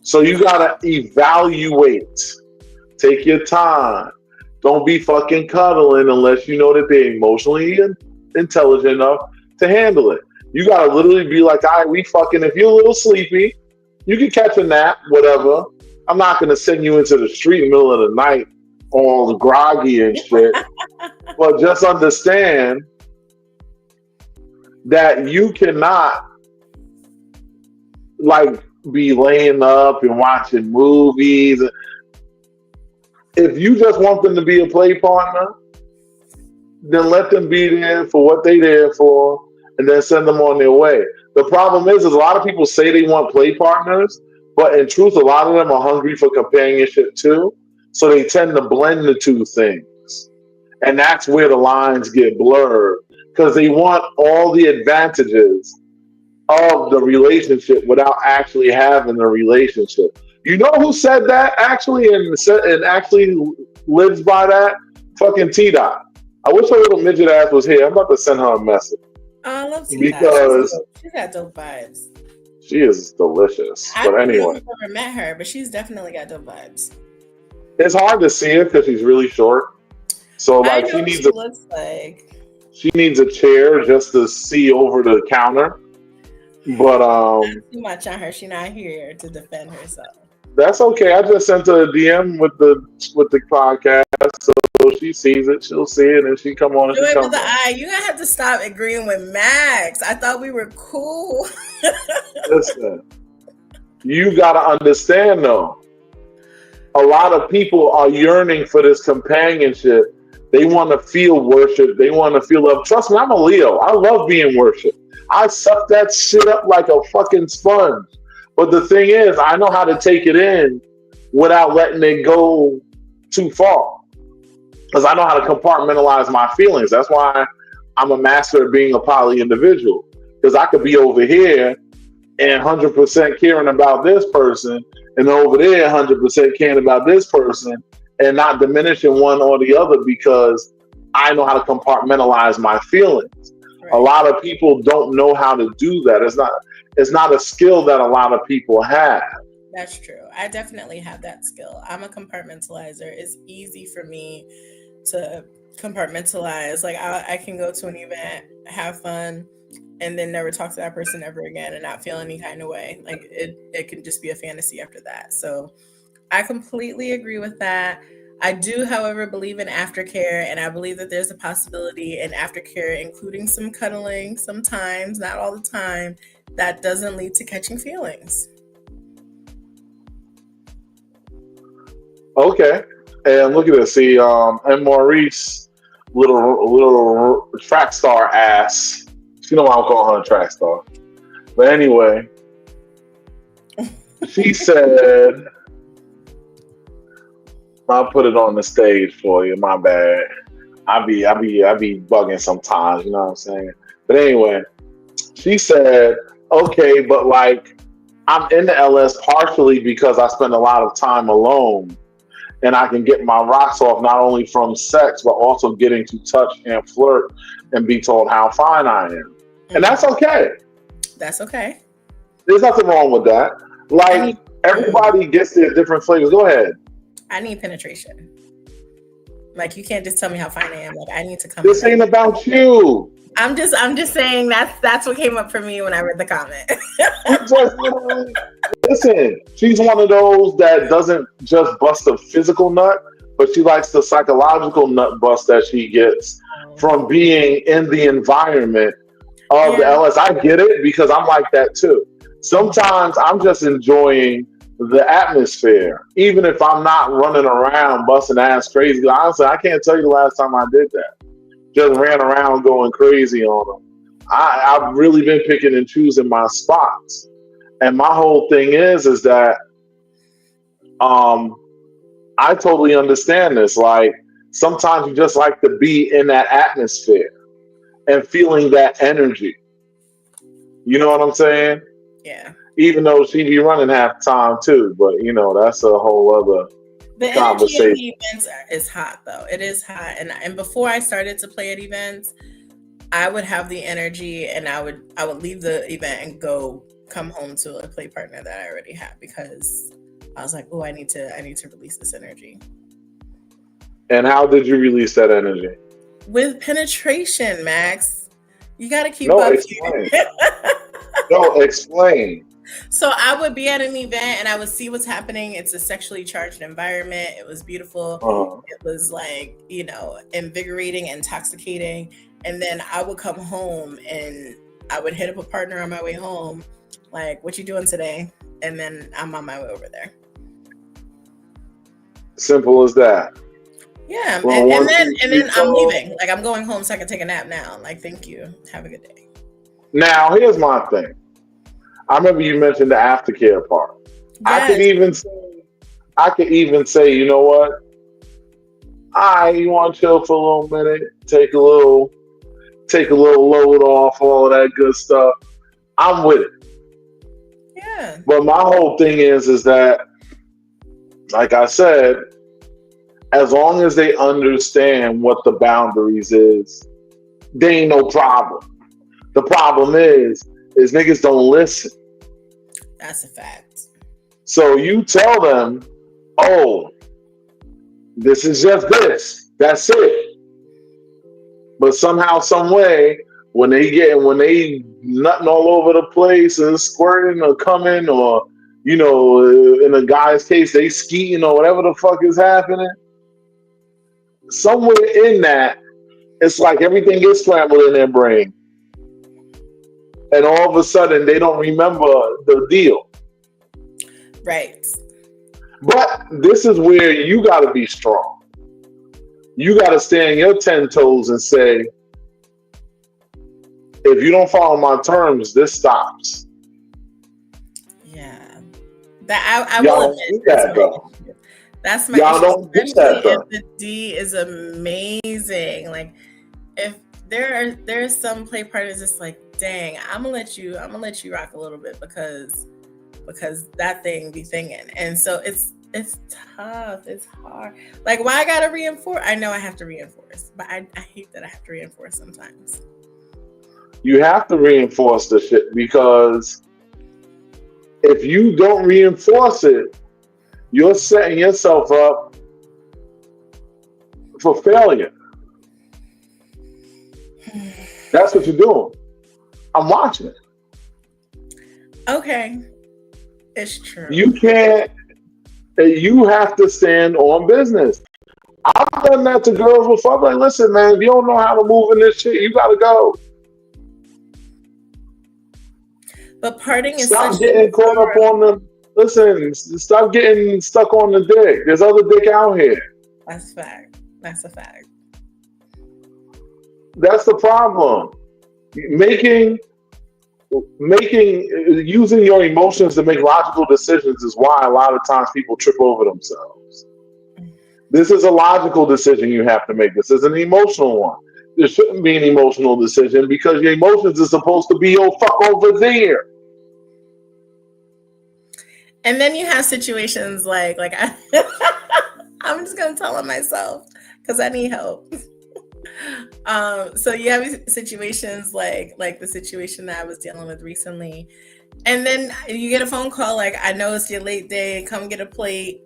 [SPEAKER 1] So you got to evaluate. Take your time. Don't be fucking cuddling unless you know that they're emotionally intelligent enough to handle it. You got to literally be like, all right, we fucking, if you're a little sleepy, you can catch a nap, whatever. I'm not going to send you into the street in the middle of the night all groggy and shit. But just understand that you cannot, like, be laying up and watching movies. If you just want them to be a play partner, then let them be there for what they there for, and then send them on their way. The problem is a lot of people say they want play partners, but in truth, a lot of them are hungry for companionship too. So they tend to blend the two things, and that's where the lines get blurred because they want all the advantages of the relationship without actually having the relationship. You know who said that actually and actually lives by that? Fucking T Dot. I wish her little midget ass was here. I'm about to send her a message
[SPEAKER 2] Oh, I love T Dot.
[SPEAKER 1] because
[SPEAKER 2] She's got dope vibes.
[SPEAKER 1] she is delicious.
[SPEAKER 2] I
[SPEAKER 1] But
[SPEAKER 2] don't know if
[SPEAKER 1] anyway,
[SPEAKER 2] I've ever met her, but she's definitely got dope vibes.
[SPEAKER 1] it's hard to see her because she's really short. So
[SPEAKER 2] I
[SPEAKER 1] like
[SPEAKER 2] know what she looks like.
[SPEAKER 1] she needs a chair just to see over the counter. But
[SPEAKER 2] Not too much on her. She's not here to defend herself.
[SPEAKER 1] that's okay. I just sent her a DM with the podcast, so she sees it, she'll see it, and she come on and
[SPEAKER 2] Do
[SPEAKER 1] she
[SPEAKER 2] it with
[SPEAKER 1] comes
[SPEAKER 2] the
[SPEAKER 1] on.
[SPEAKER 2] eye. You're gonna have to stop agreeing with Max. I thought we were cool.
[SPEAKER 1] Listen, you gotta understand though. A lot of people are yearning for this companionship. They want to feel worship. They want to feel love. Trust me, I'm a Leo. I love being worshipped. I suck that shit up like a fucking sponge. But the thing is, I know how to take it in without letting it go too far. Because I know how to compartmentalize my feelings. That's why I'm a master at being a poly individual. Because I could be over here and 100% caring about this person, and over there 100% caring about this person, and not diminishing one or the other because I know how to compartmentalize my feelings.
[SPEAKER 2] Right.
[SPEAKER 1] A lot of people don't know how to do that. It's not a skill that a lot of people have.
[SPEAKER 2] That's true. I definitely have that skill. I'm a compartmentalizer. It's easy for me to compartmentalize. Like I can go to an event, have fun, and then never talk to that person ever again and not feel any kind of way. Like it can just be a fantasy after that. So I completely agree with that. I do, however, believe in aftercare, and I believe that there's a possibility in aftercare, including some cuddling sometimes, not all the time, that doesn't lead to catching feelings.
[SPEAKER 1] Okay. And look at this. See, and Maurice, little track star ass. You know why I'm calling her a track star. But anyway, she said, I'll put it on the stage for you. My bad. I be bugging sometimes. You know what I'm saying? But anyway, she said, okay, but like I'm in the LS partially because I spend a lot of time alone, and I can get my rocks off not only from sex but also getting to touch and flirt and be told how fine I am, and that's okay.
[SPEAKER 2] That's okay.
[SPEAKER 1] There's nothing wrong with that. Like everybody gets their different flavors. Go ahead.
[SPEAKER 2] I need penetration. Like you can't just tell me how fine I am. Like I need to come.
[SPEAKER 1] This ain't about you.
[SPEAKER 2] I'm just saying that's what came up for me when I read the comment.
[SPEAKER 1] Listen, she's one of those that doesn't just bust a physical nut, but she likes the psychological nut bust that she gets from being in the environment of the LS. I get it because I'm like that too. Sometimes I'm just enjoying the atmosphere, even if I'm not running around busting ass crazy. Honestly, I can't tell you the last time I did that. Just ran around going crazy on them. I've really been picking and choosing my spots. And my whole thing is that I totally understand this. Like sometimes you just like to be in that atmosphere and feeling that energy. You know what I'm saying?
[SPEAKER 2] Yeah.
[SPEAKER 1] Even though she be running half the time too, but you know that's a whole other
[SPEAKER 2] the
[SPEAKER 1] conversation.
[SPEAKER 2] energy at the events is hot though. It is hot, and before I started to play at events, I would have the energy, and I would leave the event and come home to a play partner that I already had because I was like, oh, I need to release this energy.
[SPEAKER 1] And how did you release that energy?
[SPEAKER 2] With penetration, Max. You got to keep up.
[SPEAKER 1] Explain. No, explain.
[SPEAKER 2] So I would be at an event and I would see what's happening. It's a sexually charged environment. It was beautiful. It was like, invigorating, intoxicating. And then I would come home and I would hit up a partner on my way home. Like, what you doing today? And then I'm on my way over there.
[SPEAKER 1] Simple as that.
[SPEAKER 2] Yeah,
[SPEAKER 1] Well, one, two,
[SPEAKER 2] and
[SPEAKER 1] three,
[SPEAKER 2] then I'm
[SPEAKER 1] four.
[SPEAKER 2] leaving. Like I'm going home so I can take a nap now. Like thank you. Have a good day.
[SPEAKER 1] Now, here's my thing. I remember you mentioned the aftercare part. I could
[SPEAKER 2] Yes.
[SPEAKER 1] even say, you know what? You want to chill for a little minute, take a little load off, all of that good stuff. I'm with it.
[SPEAKER 2] Yeah.
[SPEAKER 1] But my whole thing is that, like I said, as long as they understand what the boundaries is, they ain't no problem. The problem is niggas don't listen.
[SPEAKER 2] That's a fact.
[SPEAKER 1] So you tell them, oh, this is just this. That's it. But somehow, some way, when they nutting all over the place and squirting or coming or in a guy's case they skiing or whatever the fuck is happening, somewhere in that, it's like everything gets scrambled in their brain, and all of a sudden they don't remember the deal.
[SPEAKER 2] Right.
[SPEAKER 1] But this is where you got to be strong. You got to stand on your 10 toes and say, if you don't follow my terms, this stops.
[SPEAKER 2] Yeah. That I will
[SPEAKER 1] Y'all don't
[SPEAKER 2] admit
[SPEAKER 1] do
[SPEAKER 2] that's
[SPEAKER 1] that
[SPEAKER 2] my
[SPEAKER 1] though.
[SPEAKER 2] issue. That's my
[SPEAKER 1] Y'all
[SPEAKER 2] issue,
[SPEAKER 1] don't do
[SPEAKER 2] especially
[SPEAKER 1] that
[SPEAKER 2] if
[SPEAKER 1] though.
[SPEAKER 2] the D is amazing. Like if there's some play partners that's like, dang, I'm gonna let you rock a little bit because that thing be thinging. And so it's tough. It's hard. Like why I gotta reinforce? I know I have to reinforce, but I hate that I have to reinforce sometimes.
[SPEAKER 1] You have to reinforce the shit because if you don't reinforce it, you're setting yourself up for failure. That's what you're doing. I'm watching it.
[SPEAKER 2] Okay. It's true.
[SPEAKER 1] You can't, you have to stand on business. I've done that to girls before. I'm like, listen, man, if you don't know how to move in this shit, you gotta go.
[SPEAKER 2] But parting is
[SPEAKER 1] Stop
[SPEAKER 2] such
[SPEAKER 1] getting caught up on the, listen, stop getting stuck on the dick. There's other dick out here.
[SPEAKER 2] That's a fact. That's a fact.
[SPEAKER 1] That's the problem. Making using your emotions to make logical decisions is why a lot of times people trip over themselves. This is a logical decision you have to make. This is an emotional one. There shouldn't be an emotional decision because your emotions are supposed to be your fuck over there.
[SPEAKER 2] And then you have situations like I'm just gonna tell it myself because I need help. So you have situations like the situation that I was dealing with recently, and then you get a phone call like, I know it's your late day, come get a plate,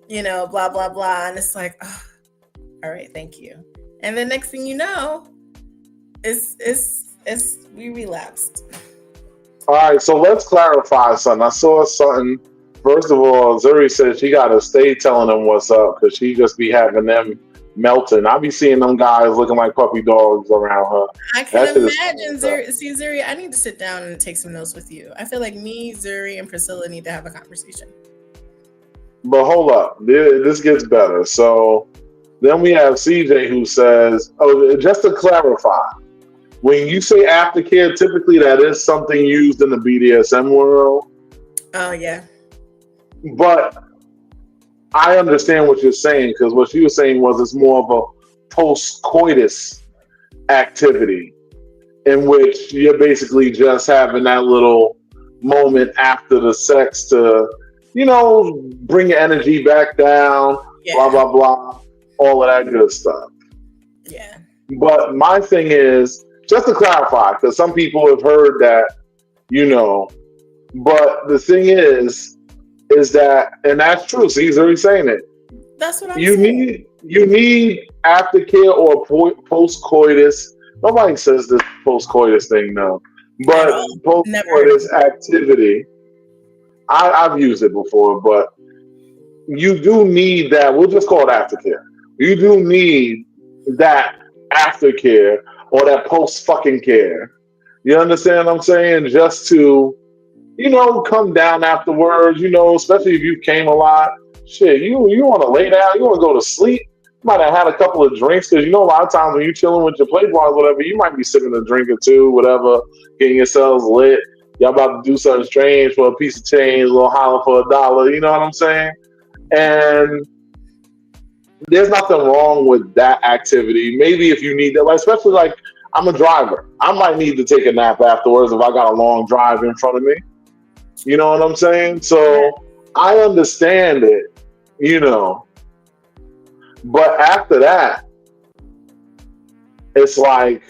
[SPEAKER 2] blah blah blah, and it's like, oh, all right, thank you. And the next thing you know, we relapsed.
[SPEAKER 1] All right, so let's clarify something. I saw something. First of all, Zuri said she got to stay telling them what's up because she just be having them melting. I be seeing them guys looking like puppy dogs around her.
[SPEAKER 2] I can imagine, Zuri. See, Zuri, I need to sit down and take some notes with you. I feel like me, Zuri, and Priscilla need to have a conversation.
[SPEAKER 1] But hold up, this gets better. So then we have CJ who says, oh, just to clarify, when you say aftercare, typically that is something used in the BDSM world.
[SPEAKER 2] Oh, yeah.
[SPEAKER 1] But I understand what you're saying because what she was saying was it's more of a post-coitus activity in which you're basically just having that little moment after the sex to, bring your energy back down, blah, blah, blah, all of that good stuff.
[SPEAKER 2] Yeah.
[SPEAKER 1] But my thing is, just to clarify, because some people have heard that, but the thing is that, and that's true, so he's already saying it.
[SPEAKER 2] That's what I'm saying.
[SPEAKER 1] You need aftercare or post-coitus. Nobody says this post-coitus thing, no. But post-coitus activity, I've used it before, but you do need that. We'll just call it aftercare. You do need that aftercare or that post-fucking care. You understand what I'm saying? Just to, come down afterwards, especially if you came a lot. Shit, you want to lay down, you want to go to sleep. might have had a couple of drinks because a lot of times when you're chilling with your playboys, whatever, you might be sipping a drink or two, whatever, getting yourselves lit. Y'all about to do something strange for a piece of change, a little holler for $1. You know what I'm saying? And there's nothing wrong with that activity. Maybe if you need that, like, especially like I'm a driver, I might need to take a nap afterwards if I got a long drive in front of me. You know what I'm saying? So I understand it, but after that, it's like,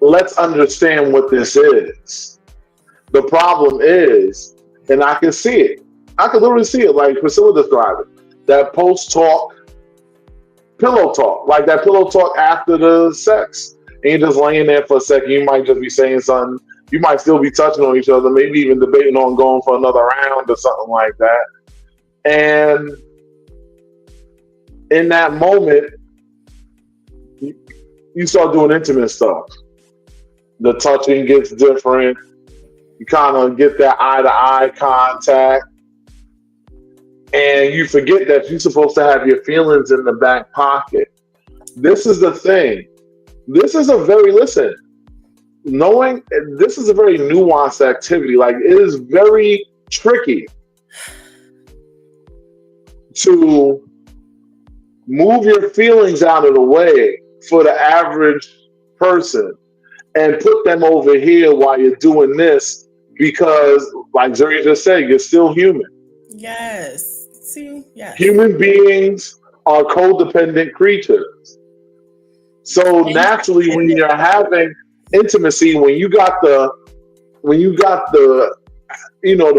[SPEAKER 1] let's understand what this is. The problem is, and I can see it. I can literally see it, like Priscilla described it. That post-talk pillow talk, like that pillow talk after the sex. And you're just laying there for a second. You might just be saying something. You might still be touching on each other, maybe even debating on going for another round or something like that. And in that moment, you start doing intimate stuff. The touching gets different. You kind of get that eye-to-eye contact. And you forget that you're supposed to have your feelings in the back pocket. This is the thing. This is a very, listen, knowing this is a very nuanced activity. Like, it is very tricky to move your feelings out of the way for the average person and put them over here while you're doing this because, like Zuri just said, you're still human.
[SPEAKER 2] Yes. See, yes.
[SPEAKER 1] Human beings are codependent creatures. So naturally, when you're having intimacy, when you got the the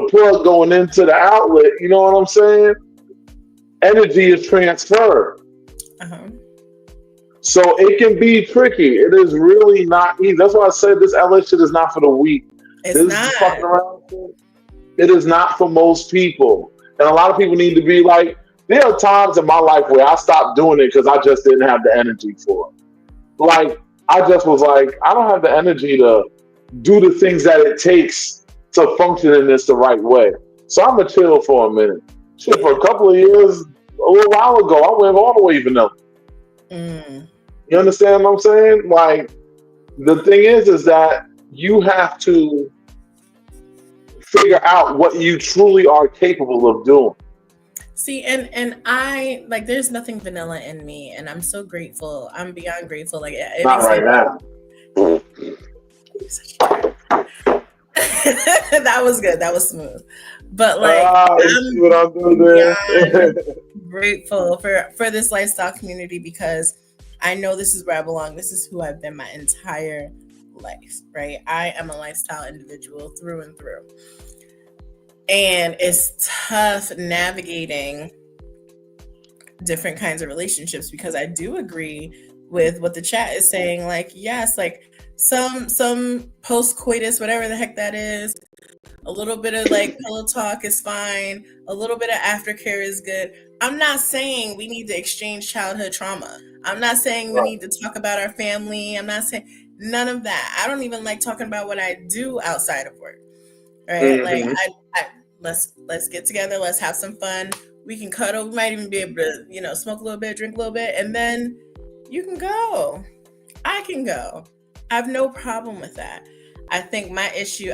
[SPEAKER 1] plug going into the outlet, you know what I'm saying? Energy is transferred.
[SPEAKER 2] Uh-huh.
[SPEAKER 1] So it can be tricky. It is really not easy. That's why I said this LA shit is not for the weak.
[SPEAKER 2] It's
[SPEAKER 1] this
[SPEAKER 2] not.
[SPEAKER 1] Fucking around shit, it is not for most people. And a lot of people need to be like, there are times in my life where I stopped doing it because I just didn't have the energy for it. Like, I just was like, I don't have the energy to do the things that it takes to function in this the right way. So I'm going to chill for a minute. Shit, for a couple of years, a little while ago, I went all the way vanilla. You understand what I'm saying? Like, the thing is that you have to figure out what you truly are capable of doing.
[SPEAKER 2] See, and I, like, there's nothing vanilla in me, and I'm so grateful. I'm beyond grateful. Like, it
[SPEAKER 1] not right now.
[SPEAKER 2] That was good. That was smooth. But like,
[SPEAKER 1] I'm what I'm doing there.
[SPEAKER 2] Grateful for this lifestyle community because I know this is where I belong. This is who I've been my entire life, right? I am a lifestyle individual through and through. And it's tough navigating different kinds of relationships because I do agree with what the chat is saying. Like, yes, like some post-coitus, whatever the heck that is, a little bit of like pillow talk is fine. A little bit of aftercare is good. I'm not saying we need to exchange childhood trauma. I'm not saying we need to talk about our family. I'm not saying none of that. I don't even like talking about what I do outside of work. Right? Mm-hmm. Like let's get together, let's have some fun. We can cuddle, we might even be able to, smoke a little bit, drink a little bit, and then you can go. I can go. I have no problem with that. I think my issue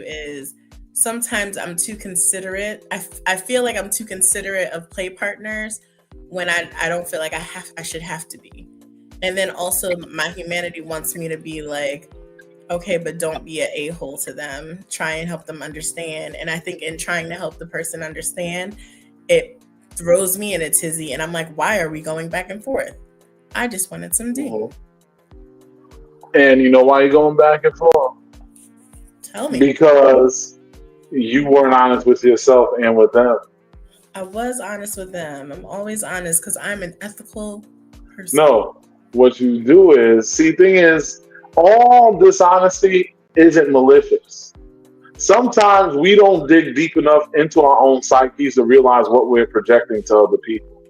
[SPEAKER 2] is sometimes I'm too considerate. I feel like I'm too considerate of play partners when I don't feel like I should have to be. And then also my humanity wants me to be like, okay, but don't be an a-hole to them. Try and help them understand. And I think in trying to help the person understand, it throws me in a tizzy. And I'm like, why are we going back and forth? I just wanted some D.
[SPEAKER 1] And you know why you're going back and forth?
[SPEAKER 2] Tell me.
[SPEAKER 1] Because you weren't honest with yourself and with them.
[SPEAKER 2] I was honest with them. I'm always honest because I'm an ethical person.
[SPEAKER 1] No, what you do is, thing is, all dishonesty isn't malicious. Sometimes we don't dig deep enough into our own psyches to realize what we're projecting to other people.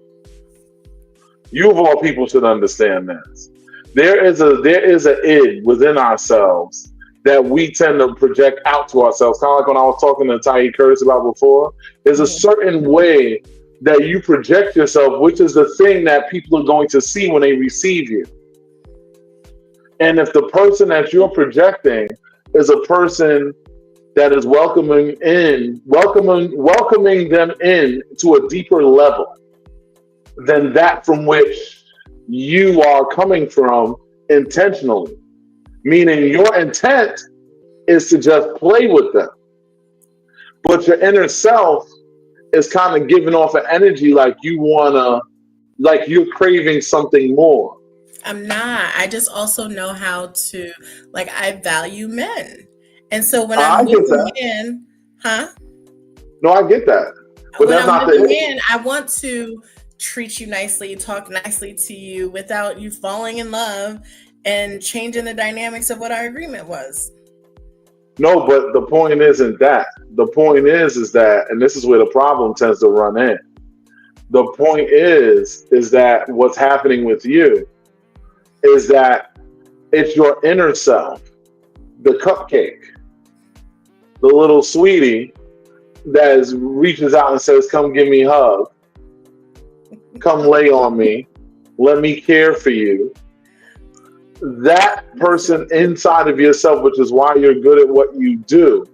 [SPEAKER 1] You of all people should understand this. There is an id within ourselves that we tend to project out to ourselves. Kind of like when I was talking to Ty Curtis about before. There's a certain way that you project yourself, which is the thing that people are going to see when they receive you. And if the person that you're projecting is a person that is welcoming them in to a deeper level than that from which you are coming from intentionally, meaning your intent is to just play with them, but your inner self is kind of giving off an energy like like you're craving something more.
[SPEAKER 2] I'm not. I just also know how to, like, I value men. And so when I'm
[SPEAKER 1] I
[SPEAKER 2] with
[SPEAKER 1] get
[SPEAKER 2] a
[SPEAKER 1] that.
[SPEAKER 2] man, huh?
[SPEAKER 1] No, I get that. But
[SPEAKER 2] When
[SPEAKER 1] that's
[SPEAKER 2] I'm
[SPEAKER 1] not
[SPEAKER 2] with a
[SPEAKER 1] the issue.
[SPEAKER 2] man, I want to treat you nicely, talk nicely to you without you falling in love and changing the dynamics of what our agreement was.
[SPEAKER 1] No, but the point isn't that. The point is that, and this is where the problem tends to run in. The point is that what's happening with you is that it's your inner self, the cupcake, the little sweetie that reaches out and says, "Come give me a hug, come lay on me, let me care for you." That person inside of yourself, which is why you're good at what you do,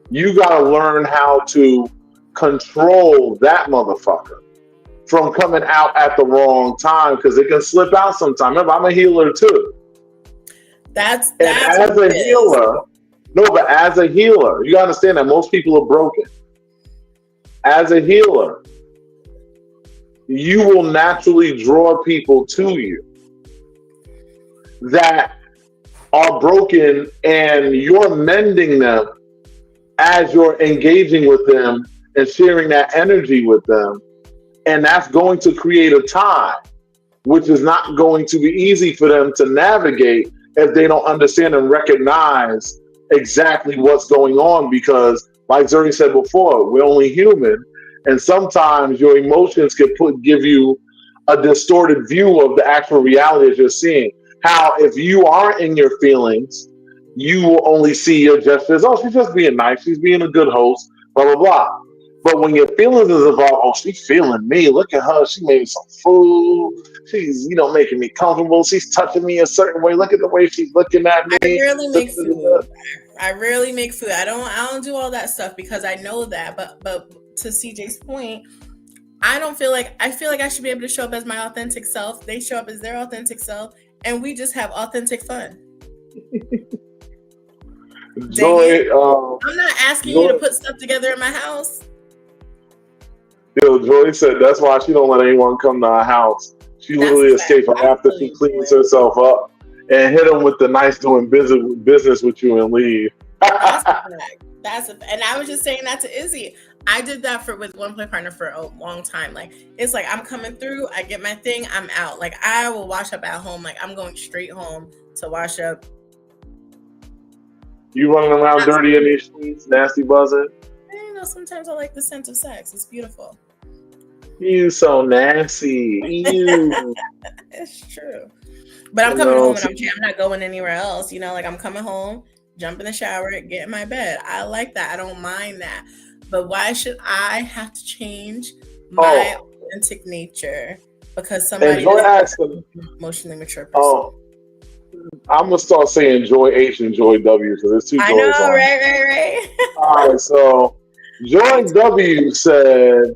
[SPEAKER 1] you got to learn how to control that motherfucker from coming out at the wrong time because it can slip out sometime. Remember, I'm a healer too.
[SPEAKER 2] That's
[SPEAKER 1] And
[SPEAKER 2] that's what
[SPEAKER 1] as
[SPEAKER 2] it
[SPEAKER 1] a
[SPEAKER 2] is.
[SPEAKER 1] healer, no, but as a healer, you understand that most people are broken. As a healer, you will naturally draw people to you that are broken and you're mending them as you're engaging with them and sharing that energy with them. And that's going to create a tie, which is not going to be easy for them to navigate if they don't understand and recognize exactly what's going on. Because, like Zuri said before, we're only human. And sometimes your emotions can give you a distorted view of the actual reality as you're seeing. How, if you are in your feelings, you will only see your gestures. Oh, she's just being nice. She's being a good host, blah, blah, blah. But when your feelings is involved, oh, she's feeling me. Look at her. She made some food. She's, making me comfortable. She's touching me a certain way. Look at the way she's looking at
[SPEAKER 2] I
[SPEAKER 1] me.
[SPEAKER 2] rarely make food. I rarely make food. I don't do all that stuff because I know that. But to CJ's point, I feel like I should be able to show up as my authentic self. They show up as their authentic self, and we just have authentic fun.
[SPEAKER 1] Joy,
[SPEAKER 2] I'm not asking you to put stuff together in my house.
[SPEAKER 1] Joy said that's why she don't let anyone come to her house. She
[SPEAKER 2] That's
[SPEAKER 1] literally
[SPEAKER 2] a fact.
[SPEAKER 1] escapes after she cleans herself up and hit them with the nice doing business with you and leave.
[SPEAKER 2] That's a fact. And I was just saying that to Izzy. I did that with one play partner for a long time. Like, it's like I'm coming through, I get my thing, I'm out. Like, I will wash up at home. Like, I'm going straight home to wash up.
[SPEAKER 1] You running around dirty in these streets, nasty buzzing.
[SPEAKER 2] Sometimes I like the scent of sex. It's beautiful.
[SPEAKER 1] You so nasty. Ew.
[SPEAKER 2] It's true. But I'm coming home and I'm not going anywhere else. Like, I'm coming home, jump in the shower, get in my bed. I like that. I don't mind that. But why should I have to change my authentic nature because somebody is emotionally mature person?
[SPEAKER 1] Oh, I'm gonna start saying Joy H and Joy W because there's two Joys.
[SPEAKER 2] I know, right.
[SPEAKER 1] All right, so Joy W said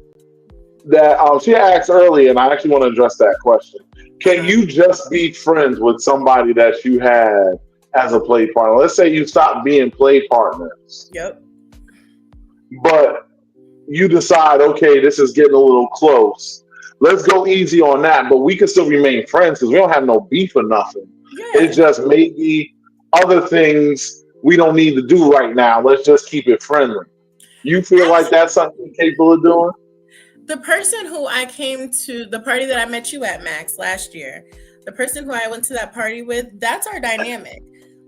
[SPEAKER 1] that she asked earlier, and I actually want to address that question. Can you just be friends with somebody that you had as a play partner? Let's say you stop being play partners.
[SPEAKER 2] Yep.
[SPEAKER 1] But you decide, okay, this is getting a little close. Let's go easy on that, but we can still remain friends because we don't have no beef or nothing. Yeah. It's just maybe other things we don't need to do right now. Let's just keep it friendly. You feel like that's something you're capable of doing?
[SPEAKER 2] The person who I came to the party that I met you at, Max, last year, the person who I went to that party with, that's our dynamic.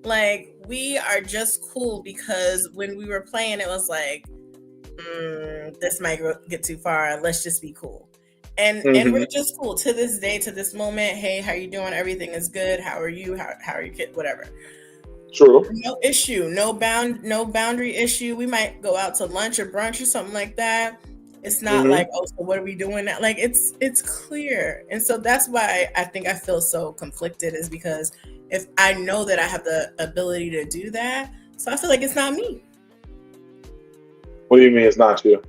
[SPEAKER 2] Like, we are just cool because when we were playing, it was like, this might get too far. Let's just be cool. And we're just cool to this day, to this moment. Hey, how you doing? Everything is good. How are you? How are your kids? Whatever.
[SPEAKER 1] True.
[SPEAKER 2] No issue. No boundary issue. We might go out to lunch or brunch or something like that. It's not
[SPEAKER 1] Hmm.
[SPEAKER 2] like, oh, so what are we doing now? Like it's clear. And so that's why I think I feel so conflicted, is because if I know that I have the ability to do that, so I feel like it's not me.
[SPEAKER 1] What do you mean it's not you?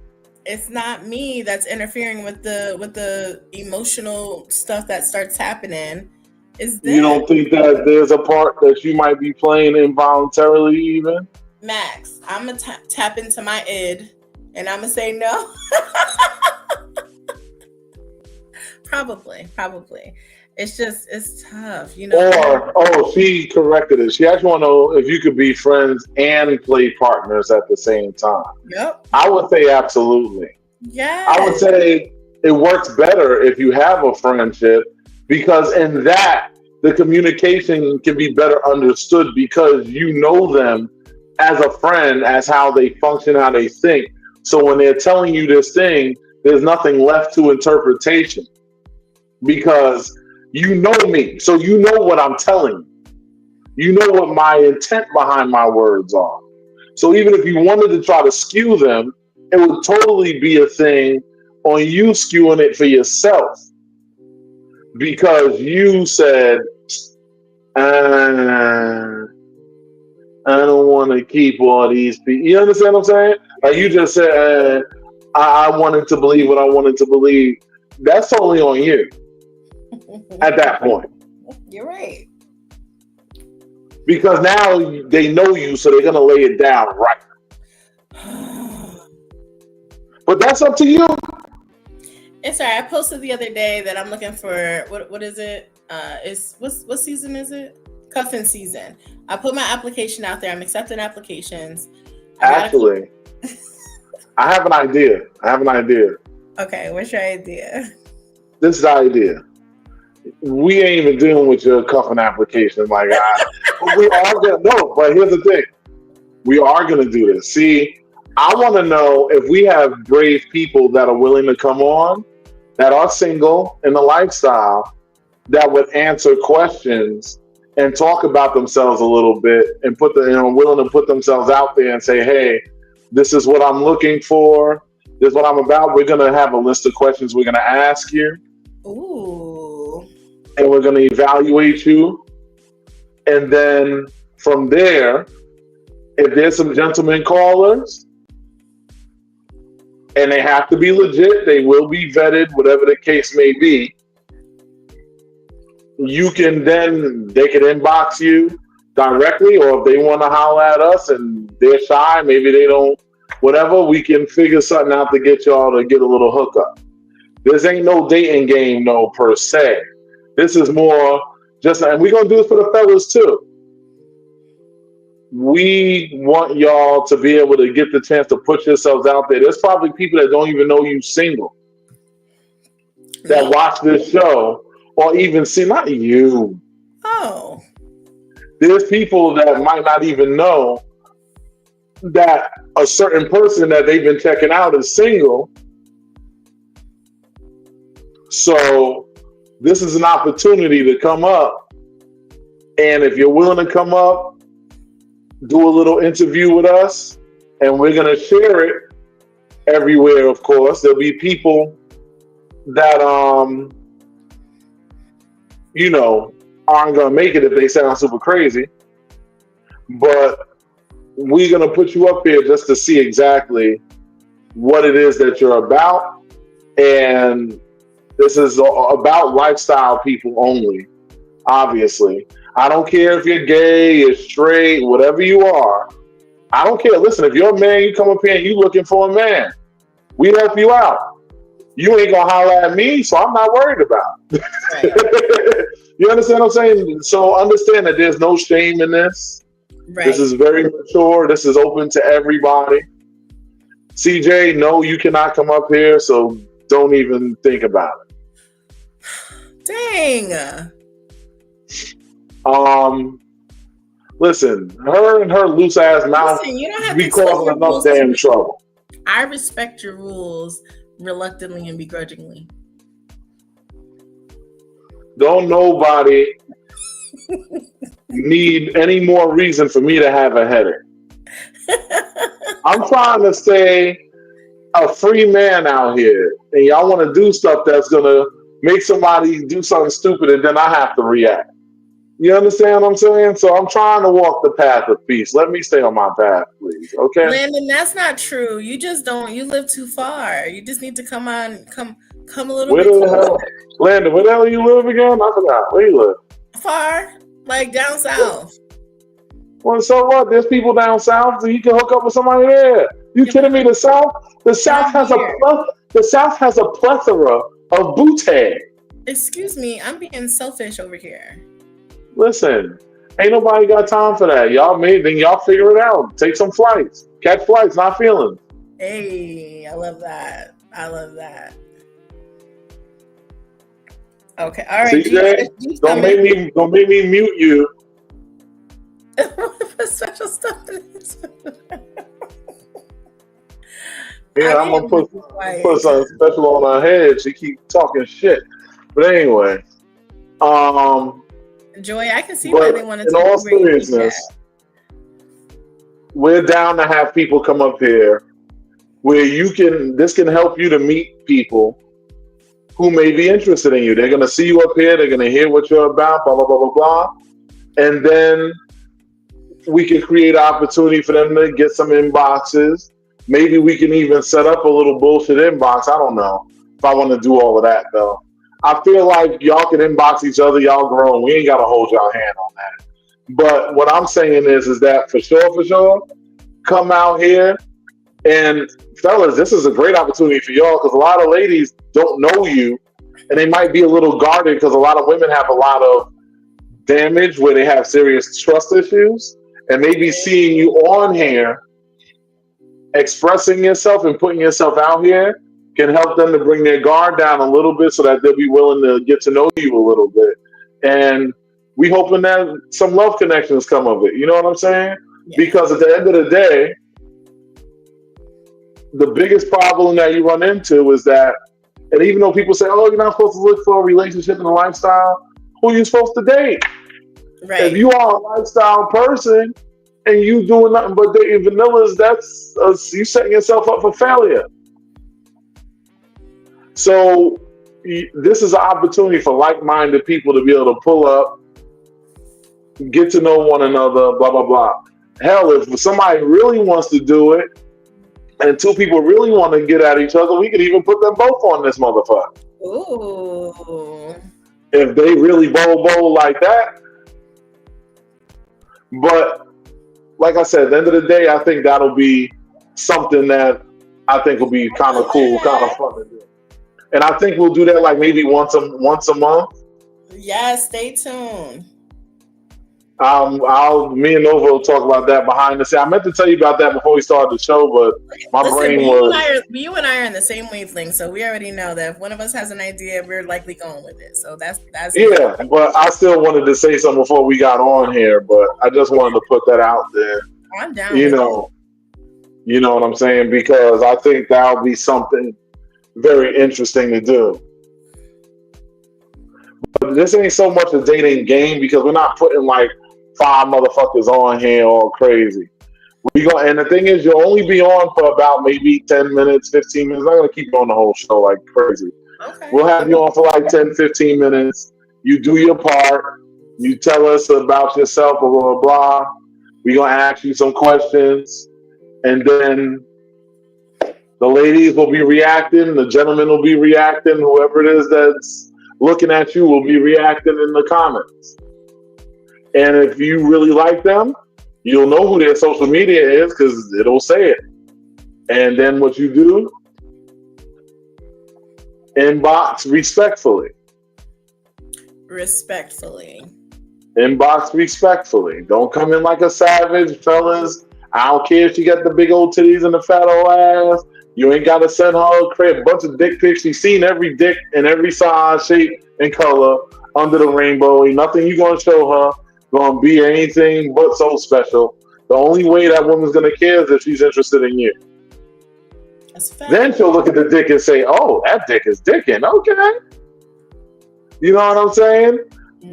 [SPEAKER 2] It's not me that's interfering with the emotional stuff that starts happening. Is
[SPEAKER 1] You
[SPEAKER 2] them.
[SPEAKER 1] don't think that there's a part that you might be playing involuntarily, even?
[SPEAKER 2] Max, I'm gonna tap into my id, and I'm gonna say no. Probably. It's just it's tough, you know.
[SPEAKER 1] Or, oh, she corrected it. She actually want to know if you could be friends and play partners at the same time.
[SPEAKER 2] Yep.
[SPEAKER 1] I would say absolutely. I would
[SPEAKER 2] Yes.
[SPEAKER 1] say it works better if you have a friendship, because in that the communication can be better understood because you know them as a friend, as how they function, how they think. So when they're telling you this thing, there's nothing left to interpretation because you know me. So you know what I'm telling you. You know what my intent behind my words are. So even if you wanted to try to skew them, it would totally be a thing on you skewing it for yourself because you said, uh, I don't want to keep all these people. You understand what I'm saying? Like you just said, I wanted to believe what I wanted to believe. That's totally on you at that point
[SPEAKER 2] You're right.
[SPEAKER 1] because now they know you, so they're going to lay it down right. But that's up to you.
[SPEAKER 2] It's all right. I posted the other day that I'm looking for what is it? It's what season is it? Cuffing season. I put my application out there. I'm accepting applications. I got a
[SPEAKER 1] Actually, I have an idea. I have an idea.
[SPEAKER 2] okay. What's your idea?
[SPEAKER 1] This is the idea. We ain't even dealing with your cuffing application. Like, but we are gonna no. But here's the thing: we are gonna do this. See, I want to know if we have brave people that are willing to come on, that are single in the lifestyle, that would answer questions and talk about themselves a little bit and put the willing to put themselves out there and say, hey, this is what I'm looking for. This is what I'm about. We're gonna have a list of questions we're gonna ask you,
[SPEAKER 2] Ooh.
[SPEAKER 1] and we're gonna evaluate you. And then from there, if there's some gentlemen callers and they have to be legit, they will be vetted, whatever the case may be. You can then they can inbox you directly, or if they want to holler at us and they're shy, maybe they don't, whatever, we can figure something out to get y'all to get a little hookup. This ain't no dating game, no, per se. This is more just, and we're gonna do this for the fellas too. We want y'all to be able to get the chance to put yourselves out there. There's probably people that don't even know you single that
[SPEAKER 2] Me?
[SPEAKER 1] watch this show or even see, not you.
[SPEAKER 2] Oh.
[SPEAKER 1] There's people that might not even know that a certain person that they've been checking out is single. So this is an opportunity to come up. And if you're willing to come up, do a little interview with us, and we're going to share it everywhere, of course. There'll be people that, aren't going to make it if they sound super crazy. But we're going to put you up here just to see exactly what it is that you're about. And this is about lifestyle people only, obviously. I don't care if you're gay, you're straight, whatever you are. I don't care. Listen, if you're a man, you come up here and you looking for a man. We help you out. You ain't gonna holler at me, so I'm not worried about it.
[SPEAKER 2] Right.
[SPEAKER 1] You understand what I'm saying? So understand that there's no shame in this. This
[SPEAKER 2] Right.
[SPEAKER 1] is very mature. This is open to everybody. CJ, no, you cannot come up here, so don't even think about it.
[SPEAKER 2] Dang.
[SPEAKER 1] Listen, her and her loose ass mouth
[SPEAKER 2] Listen, you don't have
[SPEAKER 1] be
[SPEAKER 2] to tell
[SPEAKER 1] causing
[SPEAKER 2] your
[SPEAKER 1] enough
[SPEAKER 2] rules to
[SPEAKER 1] damn
[SPEAKER 2] me.
[SPEAKER 1] trouble.
[SPEAKER 2] I respect your rules reluctantly and begrudgingly.
[SPEAKER 1] Don't nobody need any more reason for me to have a headache. I'm trying to stay a free man out here, and y'all want to do stuff that's gonna make somebody do something stupid, and then I have to react. You understand what I'm saying? So I'm trying to walk the path of peace. Let me stay on my path, please. Okay?
[SPEAKER 2] Landon, that's not true. You just don't. You live too far. You just need to come a little
[SPEAKER 1] Where
[SPEAKER 2] bit
[SPEAKER 1] the
[SPEAKER 2] closer.
[SPEAKER 1] hell, Landon? Where the hell you live again? I forgot. Where you live?
[SPEAKER 2] Far, like down south.
[SPEAKER 1] Well, so what? There's people down south, so you can hook up with somebody there. You kidding me? The South has a plethora of bootay.
[SPEAKER 2] Excuse me, I'm being selfish over here.
[SPEAKER 1] Listen, ain't nobody got time for that. Y'all figure it out. Take some flights. Catch flights, not feelings.
[SPEAKER 2] Hey, I love that. I love that. Okay, all right.
[SPEAKER 1] CJ, don't make me mute you.
[SPEAKER 2] Put special stuff in it.
[SPEAKER 1] Yeah, I'm gonna put something special on her head. She keep talking shit. But anyway,
[SPEAKER 2] Joy, I can see why they wanted to.
[SPEAKER 1] In all seriousness, we're down to have people come up here where this can help you to meet people who may be interested in you. They're gonna see you up here. They're gonna hear what you're about. Blah blah blah blah blah, and then we can create an opportunity for them to get some inboxes. Maybe we can even set up a little bullshit inbox. I don't know if I want to do all of that though. I feel like y'all can inbox each other. Y'all grown. We ain't got to hold y'all hand on that. But what I'm saying is that for sure, come out here. And fellas, this is a great opportunity for y'all because a lot of ladies don't know you and they might be a little guarded because a lot of women have a lot of damage where they have serious trust issues. And maybe seeing you on here expressing yourself and putting yourself out here can help them to bring their guard down a little bit so that they'll be willing to get to know you a little bit. And we hoping that some love connections come of it. You know what I'm saying? Yeah. Because at the end of the day, the biggest problem that you run into is that, and even though people say, oh, you're not supposed to look for a relationship and a lifestyle, who are you supposed to date? Right. If you are a lifestyle person and you doing nothing but dating vanillas, that's you setting yourself up for failure. So this is an opportunity for like-minded people to be able to pull up, get to know one another, blah, blah, blah. Hell, if somebody really wants to do it and two people really want to get at each other, we could even put them both on this motherfucker.
[SPEAKER 2] Ooh.
[SPEAKER 1] If they really bowl like that. But like I said, at the end of the day, I think that'll be something that I think will be kind of cool, kind of fun to do. And I think we'll do that like maybe once a month.
[SPEAKER 2] Yeah, stay tuned.
[SPEAKER 1] Me and Nova will talk about that behind the scenes. I meant to tell you about that before we started the show, but brain was.
[SPEAKER 2] You and I are in the same wavelength, so we already know that if one of us has an idea, we're likely going with it. So that's.
[SPEAKER 1] Yeah, but I still wanted to say something before we got on here, but I just wanted to put that out there.
[SPEAKER 2] I'm down.
[SPEAKER 1] You know what I'm saying? Because I think that'll be something very interesting to do. But this ain't so much a dating game because we're not putting like 5 motherfuckers on here all crazy. And the thing is, you'll only be on for about maybe 10 minutes, 15 minutes. I'm not going to keep you on the whole show like crazy. Okay. We'll have you on for like 10, 15 minutes. You do your part. You tell us about yourself, blah, blah, blah. We're going to ask you some questions. And then the ladies will be reacting. The gentlemen will be reacting. Whoever it is that's looking at you will be reacting in the comments. And if you really like them, you'll know who their social media is because it'll say it. And then what you do, inbox respectfully. Inbox respectfully. Don't come in like a savage, fellas. I don't care if she got the big old titties and the fat old ass. You ain't got to send her a bunch of dick pics. She's seen every dick in every size, shape, and color under the rainbow. Ain't nothing you going to show her going to be anything but so special. The only way that woman's going to care is if she's interested in you. Then she'll look at the dick and say, oh, that dick is dicking. Okay. You know what I'm saying?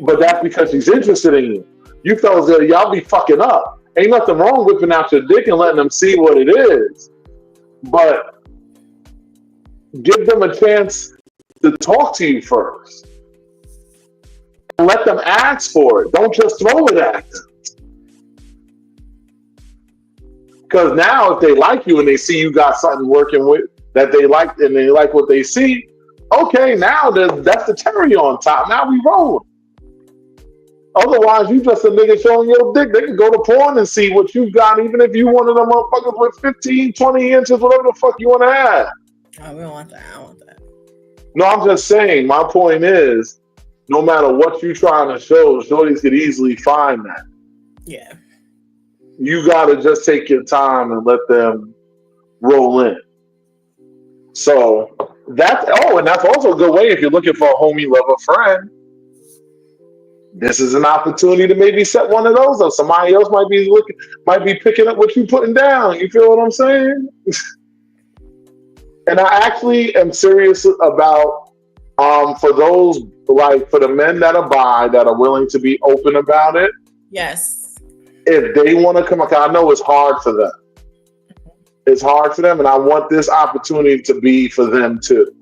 [SPEAKER 1] But that's because she's interested in you. You fellas, y'all be fucking up. Ain't nothing wrong whipping out your dick and letting them see what it is. But give them a chance to talk to you first. And let them ask for it. Don't just throw it at them. Because now if they like you and they see you got something working with that they like and they like what they see, okay, now that's the cherry on top. Now we rolling. Otherwise, you just a nigga showing your dick. They can go to porn and see what you got, even if you one of them motherfuckers with 15, 20 inches, whatever the fuck you want to have.
[SPEAKER 2] Oh, we don't want that. I don't want that.
[SPEAKER 1] No, I'm just saying, my point is, no matter what you're trying to show, shorties could easily find that.
[SPEAKER 2] Yeah.
[SPEAKER 1] You got to just take your time and let them roll in. So and that's also a good way if you're looking for a homie, lover, friend. This is an opportunity to maybe set one of those up. Somebody else might be picking up what you're putting down. You feel what I'm saying? And I actually am serious about for those, like, for the men that are bi, that are willing to be open about it.
[SPEAKER 2] Yes.
[SPEAKER 1] If they want to come, I know it's hard for them. It's hard for them, and I want this opportunity to be for them too.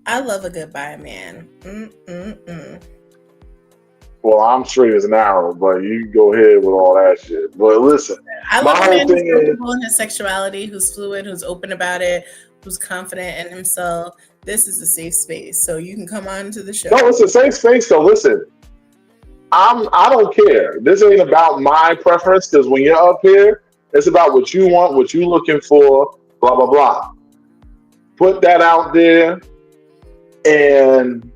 [SPEAKER 2] I love a good bi man.
[SPEAKER 1] Well, I'm straight as an arrow, but you go ahead with all that shit. But listen,
[SPEAKER 2] I love a man who's comfortable in his sexuality, who's fluid, who's open about it, who's confident in himself. This is a safe space, so you can come on to the show.
[SPEAKER 1] No, it's a safe space, though. Listen, I don't care. This ain't about my preference, because when you're up here, it's about what you want, what you're looking for, blah, blah, blah. Put that out there, and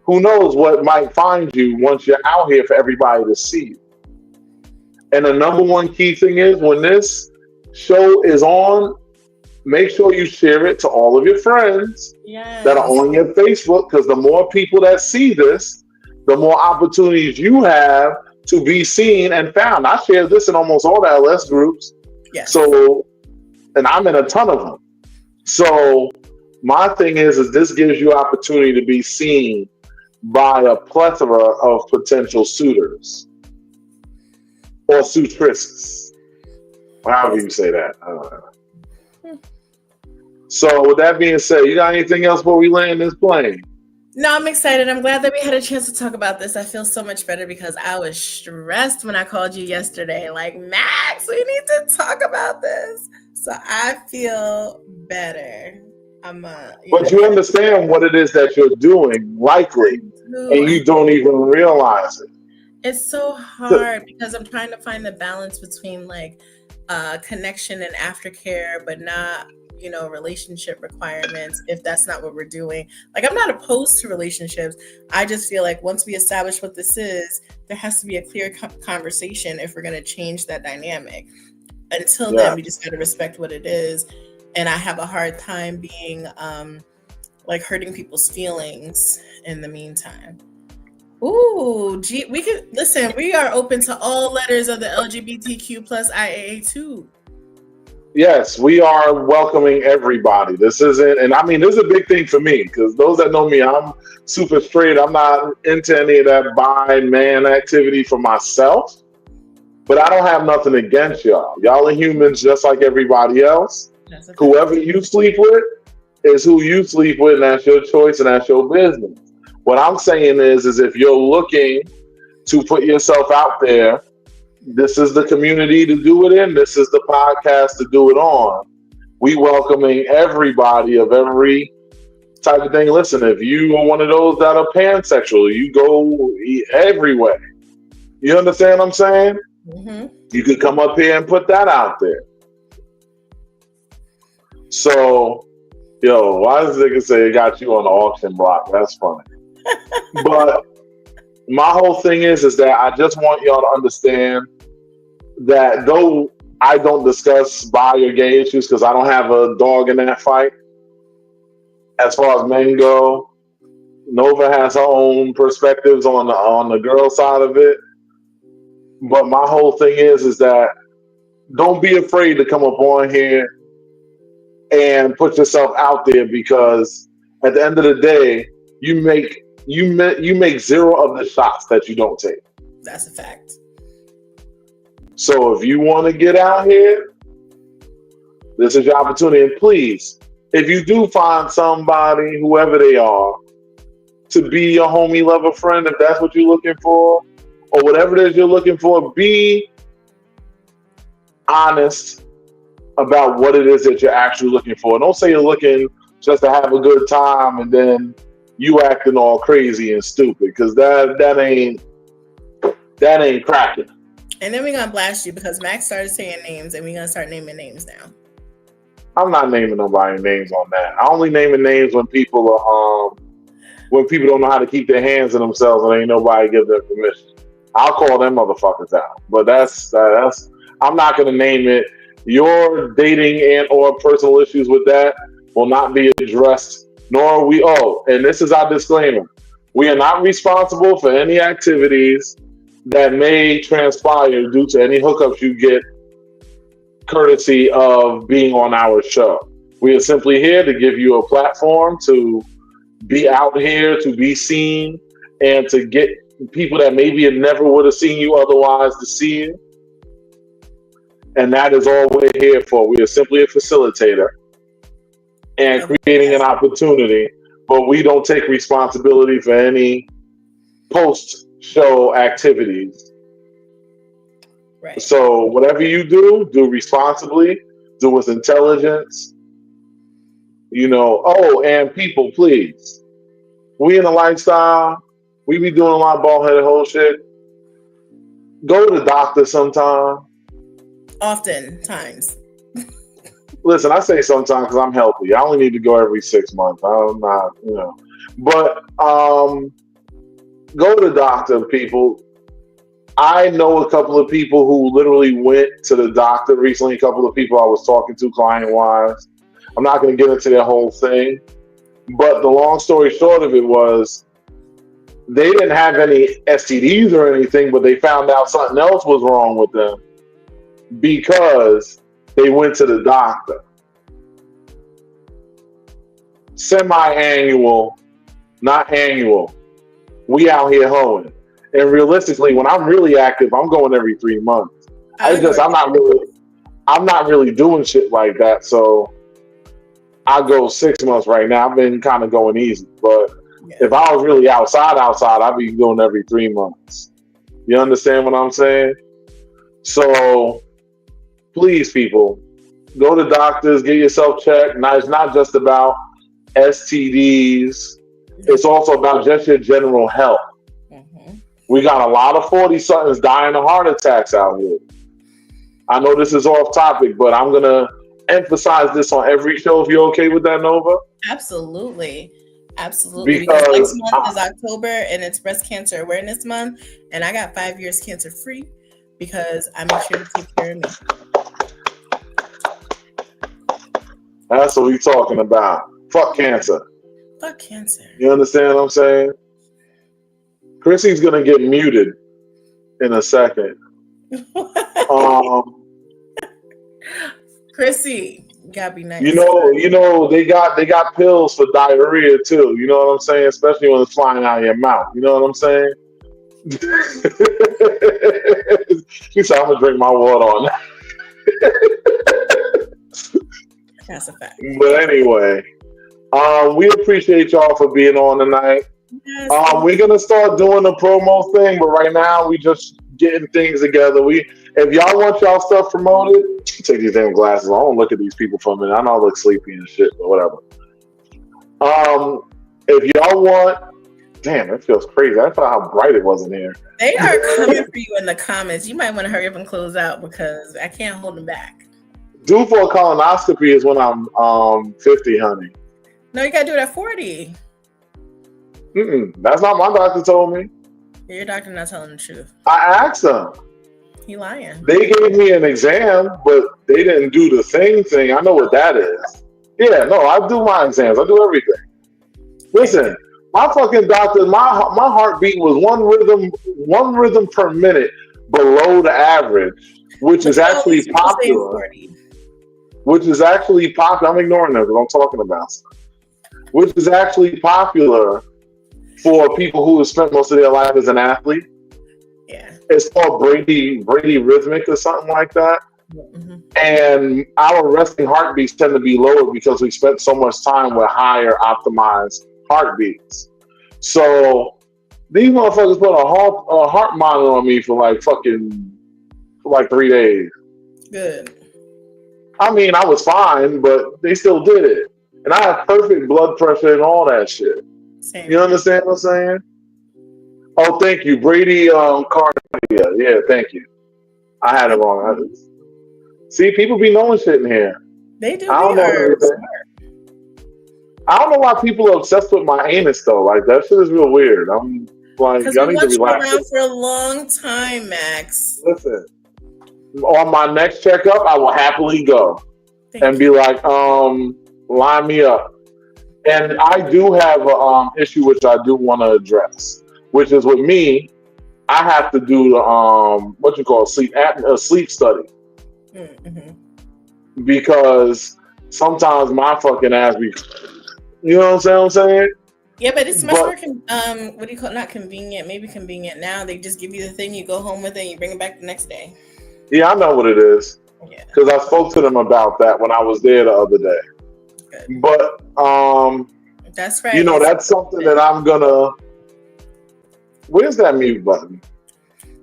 [SPEAKER 1] who knows what might find you once you're out here for everybody to see you. And the number one key thing is, when this show is on, make sure you share it to all of your friends that are on your Facebook, because the more people that see this, the more opportunities you have to be seen and found. I share this in almost all the LS groups.
[SPEAKER 2] Yes.
[SPEAKER 1] So, and I'm in a ton of them. So my thing is this gives you opportunity to be seen by a plethora of potential suitors or suitresses, however you say that. I don't know. So with that being said, you got anything else before we land this plane?
[SPEAKER 2] No, I'm excited. I'm glad that we had a chance to talk about this. I feel so much better because I was stressed when I called you yesterday. Like, Max, we need to talk about this. So I feel better.
[SPEAKER 1] But you understand what it is that you're doing, likely, and you don't even realize it.
[SPEAKER 2] It's so hard because I'm trying to find the balance between like connection and aftercare, but not, relationship requirements if that's not what we're doing. Like, I'm not opposed to relationships. I just feel like once we establish what this is, there has to be a clear conversation if we're going to change that dynamic. Until then, we just got to respect what it is. And I have a hard time being like hurting people's feelings in the meantime. Ooh, we could listen. We are open to all letters of the LGBTQ plus IAA too.
[SPEAKER 1] Yes, we are welcoming everybody. This isn't, and I mean, this is a big thing for me, because those that know me, I'm super straight. I'm not into any of that bi man activity for myself, but I don't have nothing against y'all. Y'all are humans just like everybody else. Whoever you sleep with is who you sleep with, and that's your choice and that's your business. What I'm saying is if you're looking to put yourself out there, this is the community to do it in. This is the podcast to do it on. We welcoming everybody of every type of thing. Listen, if you are one of those that are pansexual, you go everywhere. You understand what I'm saying? Mm-hmm. You could come up here and put that out there. So, why does nigga say it got you on the auction block? That's funny. But my whole thing is that I just want y'all to understand that though I don't discuss bi or gay issues because I don't have a dog in that fight, as far as men go, Nova has her own perspectives on the girl side of it. But my whole thing is that don't be afraid to come up on here and put yourself out there, because at the end of the day, you make zero of the shots that you don't take.
[SPEAKER 2] That's a fact.
[SPEAKER 1] So if you want to get out here, this is your opportunity. And please if you do find somebody, whoever they are, to be your homie, lover, friend, if that's what you're looking for, or whatever it is you're looking for, be honest about what it is that you're actually looking for. Don't say you're looking just to have a good time and then you acting all crazy and stupid, because that ain't cracking.
[SPEAKER 2] And then we're gonna blast you because Max started saying names, and we're gonna start naming names now.
[SPEAKER 1] I'm not naming nobody names on that. I only naming names when people are when people don't know how to keep their hands in themselves and ain't nobody give them permission. I'll call them motherfuckers out. But that's I'm not gonna name it. Your dating and or personal issues with that will not be addressed, nor are we. Oh, and this is our disclaimer: we are not responsible for any activities that may transpire due to any hookups you get courtesy of being on our show. We are simply here to give you a platform to be out here, to be seen, and to get people that maybe never would have seen you otherwise to see you. And that is all we're here for. We are simply a facilitator and creating an opportunity, but we don't take responsibility for any post-show activities.
[SPEAKER 2] Right.
[SPEAKER 1] So whatever you do responsibly, do with intelligence. Oh, and people, please. We in a lifestyle, we be doing a lot of bald-headed whole shit. Go to the doctor sometime.
[SPEAKER 2] Oftentimes.
[SPEAKER 1] Listen, I say sometimes because I'm healthy. I only need to go every 6 months. I'm not, But go to the doctor, people. I know a couple of people who literally went to the doctor recently. A couple of people I was talking to client-wise. I'm not going to get into their whole thing. But the long story short of it was they didn't have any STDs or anything, but they found out something else was wrong with them because they went to the doctor. Semi-annual, not annual. We out here hoeing. And realistically, when I'm really active, I'm going every 3 months. I'm not really doing shit like that. So I go 6 months right now. I've been kind of going easy. But if I was really outside, I'd be going every 3 months. You understand what I'm saying? So please, people, go to doctors, get yourself checked. Now, it's not just about STDs. It's also about just your general health. We got a lot of 40-somethings dying of heart attacks out here. I know this is off topic, but I'm going to emphasize this on every show if you're okay with that, Nova.
[SPEAKER 2] Absolutely. Because next month is October and it's Breast Cancer Awareness Month. And I got 5 years cancer free because I make sure to take care of me.
[SPEAKER 1] That's what we talking about. Fuck cancer.
[SPEAKER 2] Fuck cancer.
[SPEAKER 1] You understand what I'm saying? Chrissy's gonna get muted in a second.
[SPEAKER 2] Chrissy, you gotta be nice.
[SPEAKER 1] They got pills for diarrhea too. You know what I'm saying? Especially when it's flying out of your mouth. You know what I'm saying? She said, "I'm gonna drink my water on that."
[SPEAKER 2] That's a fact.
[SPEAKER 1] But anyway, we appreciate y'all for being on tonight.
[SPEAKER 2] Yes.
[SPEAKER 1] We're gonna start doing the promo thing, but right now we just getting things together. If y'all want y'all stuff promoted, take these damn glasses. I don't look at these people for a minute. I know I look sleepy and shit, but whatever. If y'all want, damn, it feels crazy. I thought how bright it was in here.
[SPEAKER 2] They are coming for you in the comments. You might want to hurry up and close out because I can't hold them back.
[SPEAKER 1] Due for a colonoscopy is when I'm 50, honey.
[SPEAKER 2] No, you gotta do it at 40.
[SPEAKER 1] That's not my doctor told me.
[SPEAKER 2] Your doctor not telling the truth.
[SPEAKER 1] I asked them.
[SPEAKER 2] He lying.
[SPEAKER 1] They gave me an exam, but they didn't do the thing. I know what that is. Yeah, no, I do my exams. I do everything. Listen, my fucking doctor, my heartbeat was one rhythm per minute below the average, which is actually popular. I'm ignoring that because I'm talking about stuff. Which is actually popular for people who have spent most of their life as an athlete.
[SPEAKER 2] Yeah.
[SPEAKER 1] It's called Brady rhythmic or something like that.
[SPEAKER 2] Mm-hmm.
[SPEAKER 1] And our resting heartbeats tend to be lower because we spent so much time with higher optimized heartbeats. So these motherfuckers put a heart monitor on me for like fucking for like 3 days.
[SPEAKER 2] Good.
[SPEAKER 1] I mean, I was fine, but they still did it. And I have perfect blood pressure and all that shit.
[SPEAKER 2] Same
[SPEAKER 1] You
[SPEAKER 2] here.
[SPEAKER 1] understand what I'm saying? Oh, thank you. Brady Cardia. Yeah, thank you. I had it wrong. See, people be knowing shit in here.
[SPEAKER 2] They do.
[SPEAKER 1] I
[SPEAKER 2] They
[SPEAKER 1] don't know
[SPEAKER 2] are
[SPEAKER 1] everything.
[SPEAKER 2] smart.
[SPEAKER 1] I don't know why people are obsessed with my anus though. Like that shit is real weird. I'm like,
[SPEAKER 2] Because
[SPEAKER 1] y'all
[SPEAKER 2] we
[SPEAKER 1] need to
[SPEAKER 2] want you
[SPEAKER 1] relax.
[SPEAKER 2] around for a long time, Max.
[SPEAKER 1] Listen, on my next checkup, I will happily go
[SPEAKER 2] Thank
[SPEAKER 1] and be
[SPEAKER 2] you.
[SPEAKER 1] like, line me up. And I do have a issue which I do want to address, which is with me. I have to do the what you call a sleep study
[SPEAKER 2] Mm-hmm.
[SPEAKER 1] because sometimes my fucking ass be, you know what I'm saying?
[SPEAKER 2] Yeah, but it's much
[SPEAKER 1] But
[SPEAKER 2] more, what do you call it? Not convenient, maybe convenient now. They just give you the thing, you go home with it, and you bring it back the next day.
[SPEAKER 1] yeah, I know what it is
[SPEAKER 2] Yeah,
[SPEAKER 1] because I spoke to them about that when I was there the other day.
[SPEAKER 2] good.
[SPEAKER 1] But
[SPEAKER 2] That's right.
[SPEAKER 1] you know, that's something that I'm gonna. Where's that mute button?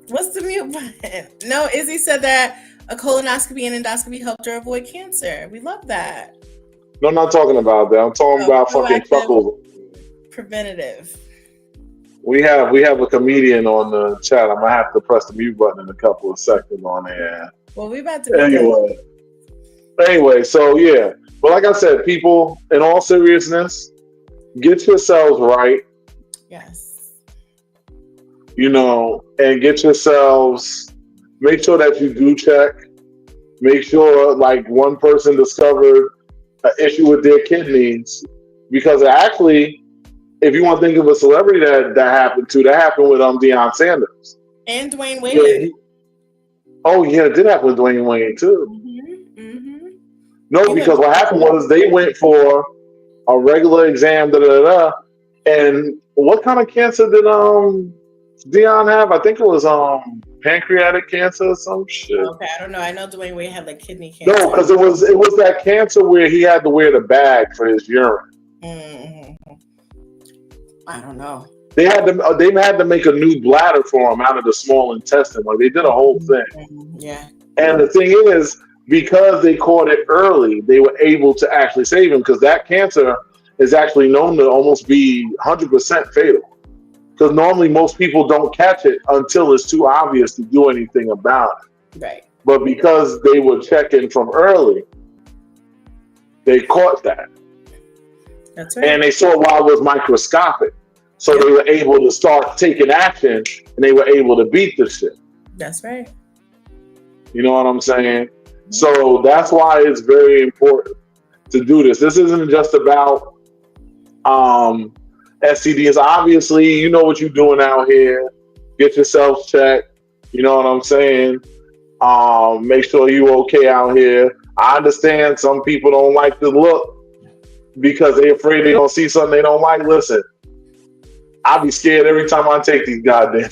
[SPEAKER 2] What's the mute button? No, Izzy said that a colonoscopy and endoscopy helped her avoid cancer. We love that.
[SPEAKER 1] No, I'm not talking about that. I'm talking about fucking
[SPEAKER 2] Proactive,
[SPEAKER 1] chuckles.
[SPEAKER 2] preventative.
[SPEAKER 1] We have a comedian on the chat. I'm gonna have to press the mute button in a couple of seconds on there.
[SPEAKER 2] Well, we about to be done.
[SPEAKER 1] Anyway, so yeah. But like I said, people, in all seriousness, get yourselves right.
[SPEAKER 2] Yes.
[SPEAKER 1] You know, and get yourselves. Make sure that you do check. Make sure, like one person discovered an issue with their kidneys because actually, if you want to think of a celebrity that happened to, that happened with Deion Sanders
[SPEAKER 2] And Dwayne
[SPEAKER 1] Yeah,
[SPEAKER 2] Wade.
[SPEAKER 1] it did happen with Dwayne Wade too.
[SPEAKER 2] Mm-hmm. Mm-hmm.
[SPEAKER 1] No, because what happened was they went for a regular exam, and what kind of cancer did Deion have? I think it was pancreatic cancer or some shit.
[SPEAKER 2] Okay, I don't know. I know Dwayne Wade had like kidney cancer.
[SPEAKER 1] No, because it was that cancer where he had to wear the bag for his urine.
[SPEAKER 2] Mm-hmm. I don't know.
[SPEAKER 1] They had to make a new bladder for him out of the small intestine. Like they did a whole thing.
[SPEAKER 2] Mm-hmm. Yeah.
[SPEAKER 1] And the thing is, because they caught it early, they were able to actually save him because that cancer is actually known to almost be 100% fatal. Because normally most people don't catch it until it's too obvious to do anything about it.
[SPEAKER 2] Right.
[SPEAKER 1] But because they were checking from early, they caught that.
[SPEAKER 2] That's right.
[SPEAKER 1] And they saw while it was microscopic. So they were able to start taking action and they were able to beat the shit.
[SPEAKER 2] That's right.
[SPEAKER 1] You know what I'm saying? Mm-hmm. So that's why it's very important to do this. This isn't just about STDs. Obviously, you know what you're doing out here. Get yourself checked. You know what I'm saying? Make sure you're okay out here. I understand some people don't like the look because they're afraid they're going to see something they don't like. Listen, I be scared every time I take these goddamn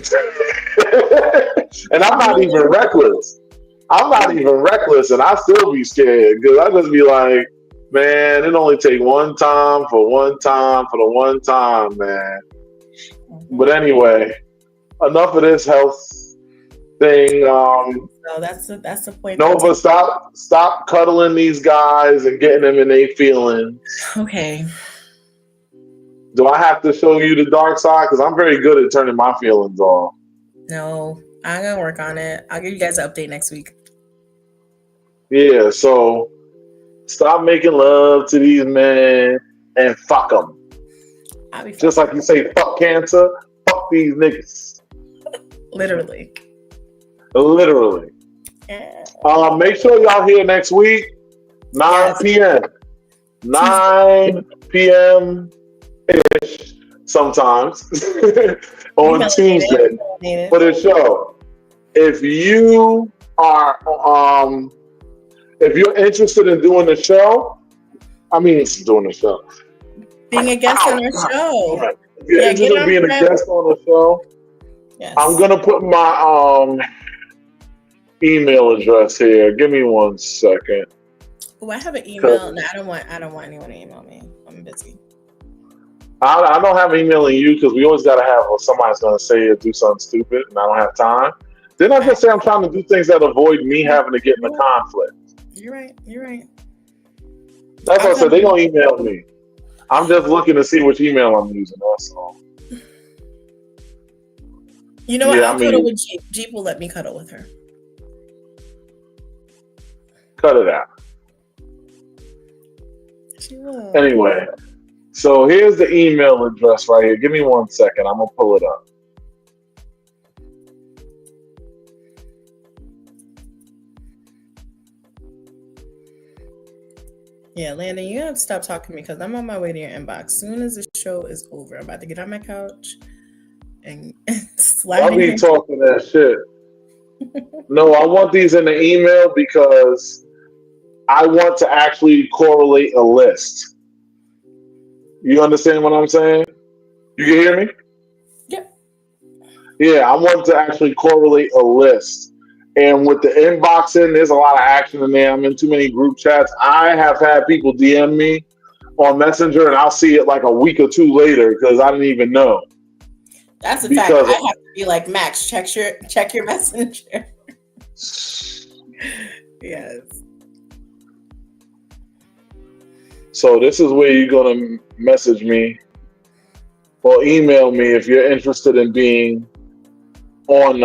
[SPEAKER 1] and I'm not even reckless. And I still be scared because I just be like, man, it only take one time for the one time, man. Mm-hmm. But anyway, enough of this health thing.
[SPEAKER 2] No, that's the point.
[SPEAKER 1] Nova, stop cuddling these guys and getting them in their feelings.
[SPEAKER 2] Okay.
[SPEAKER 1] Do I have to show you the dark side? Because I'm very good at turning my feelings off.
[SPEAKER 2] No, I'm going to work on it. I'll give you guys an update next week.
[SPEAKER 1] Yeah, so stop making love to these men and fuck them. Just like you say, fuck cancer, fuck these niggas.
[SPEAKER 2] Literally.
[SPEAKER 1] Yeah. Make sure y'all here next week, 9 p.m. 9 p.m. ish sometimes on Tuesday for the show. If you are if you're interested in doing the show, being a guest on our show. If you're interested in being a guest on the show, yes. I'm gonna put my email address here. Give me 1 second.
[SPEAKER 2] Oh, I have an email. No, I don't want anyone to email me. I'm busy.
[SPEAKER 1] I don't have emailing you because we always got to have somebody's going to say or do something stupid, and I don't have time. Then I just say I'm trying to do things that avoid me having to get in a conflict.
[SPEAKER 2] You're right. You're right.
[SPEAKER 1] That's what I said. They're going to email me. I'm just looking to see which email I'm using. That's all.
[SPEAKER 2] You know what? I'll cuddle with Jeep. Jeep will let me cuddle with her.
[SPEAKER 1] Cut it out.
[SPEAKER 2] She will.
[SPEAKER 1] Anyway, so here's the email address right here. Give me 1 second. I'm going to pull it up.
[SPEAKER 2] Yeah, Landon, you have to stop talking to me because I'm on my way to your inbox. As soon as the show is over, I'm about to get on my couch and slide.
[SPEAKER 1] I'll be talking that shit. No, I want these in the email because I want to actually correlate a list. You understand what I'm saying? You can hear me?
[SPEAKER 2] Yeah.
[SPEAKER 1] Yeah, I want to actually correlate a list. And with the inboxing, there's a lot of action in there. I'm in too many group chats. I have had people DM me on Messenger, and I'll see it like a week or two later because I didn't even know.
[SPEAKER 2] That's a fact. I have to be like, Max, check your Messenger. Yes.
[SPEAKER 1] So this is where you're gonna message me or email me if you're interested in being on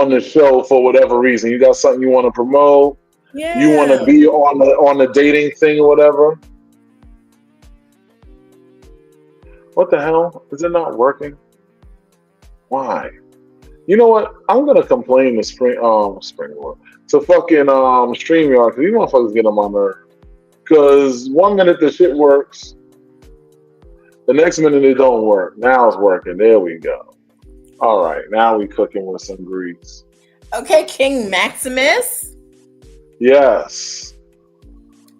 [SPEAKER 1] the show for whatever reason. You got something you want to promote?
[SPEAKER 2] Yeah.
[SPEAKER 1] You want to be on the dating thing or whatever? What the hell? Is it not working? Why? You know what? I'm gonna complain to Springboard to fucking StreamYard because these motherfuckers get on my nerve. Because 1 minute the shit works, the next minute it don't work. Now it's working. There we go. All right, now we cooking with some grease.
[SPEAKER 2] Okay, King Maximus.
[SPEAKER 1] Yes.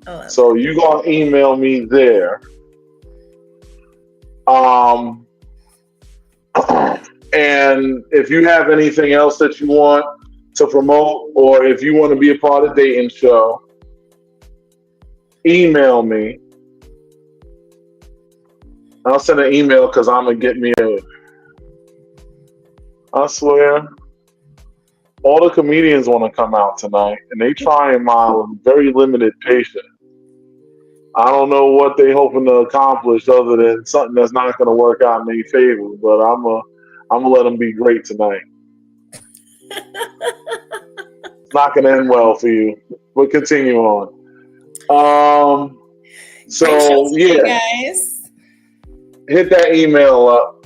[SPEAKER 2] Oh,
[SPEAKER 1] so you gonna email me there. And if you have anything else that you want to promote, or if you want to be a part of dating show, email me. I'll send an email because I'm gonna get me a. I swear, all the comedians want to come out tonight, and they trying my very limited patience. I don't know what they hoping to accomplish other than something that's not going to work out in their favor, but I'm gonna let them be great tonight. It's not going to end well for you, but continue on. So yeah,
[SPEAKER 2] guys,
[SPEAKER 1] hit that email up.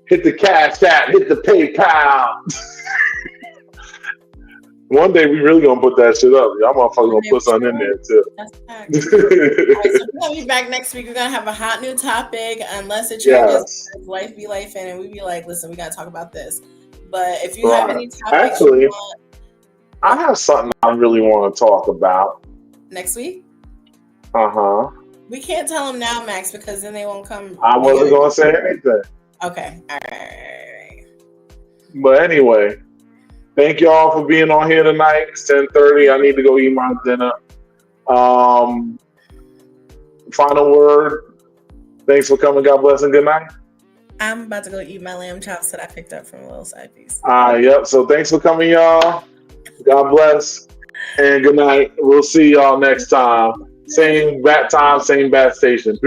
[SPEAKER 1] Hit the Cash App, hit the PayPal. One day we really gonna put that shit up. Y'all motherfuckers gonna put something in there too.
[SPEAKER 2] That's fact. All right, so we'll be back next week. We're gonna have a hot new topic, unless it changes. Yes. Life be life, and we be like, listen, we gotta talk about this. But if you have any topics,
[SPEAKER 1] actually, I have something I really want to talk about
[SPEAKER 2] next week.
[SPEAKER 1] We
[SPEAKER 2] can't tell them now, Max, because then they won't come.
[SPEAKER 1] I wasn't gonna say anything.
[SPEAKER 2] Okay. All right.
[SPEAKER 1] But anyway, thank y'all for being on here tonight. It's 10:30. I need to go eat my dinner. Final word. Thanks for coming. God bless and good night.
[SPEAKER 2] I'm about to go eat my lamb chops that I picked up from a little side piece.
[SPEAKER 1] Yep. So thanks for coming, y'all. God bless and good night. We'll see y'all next time. Same bat time, same bat station.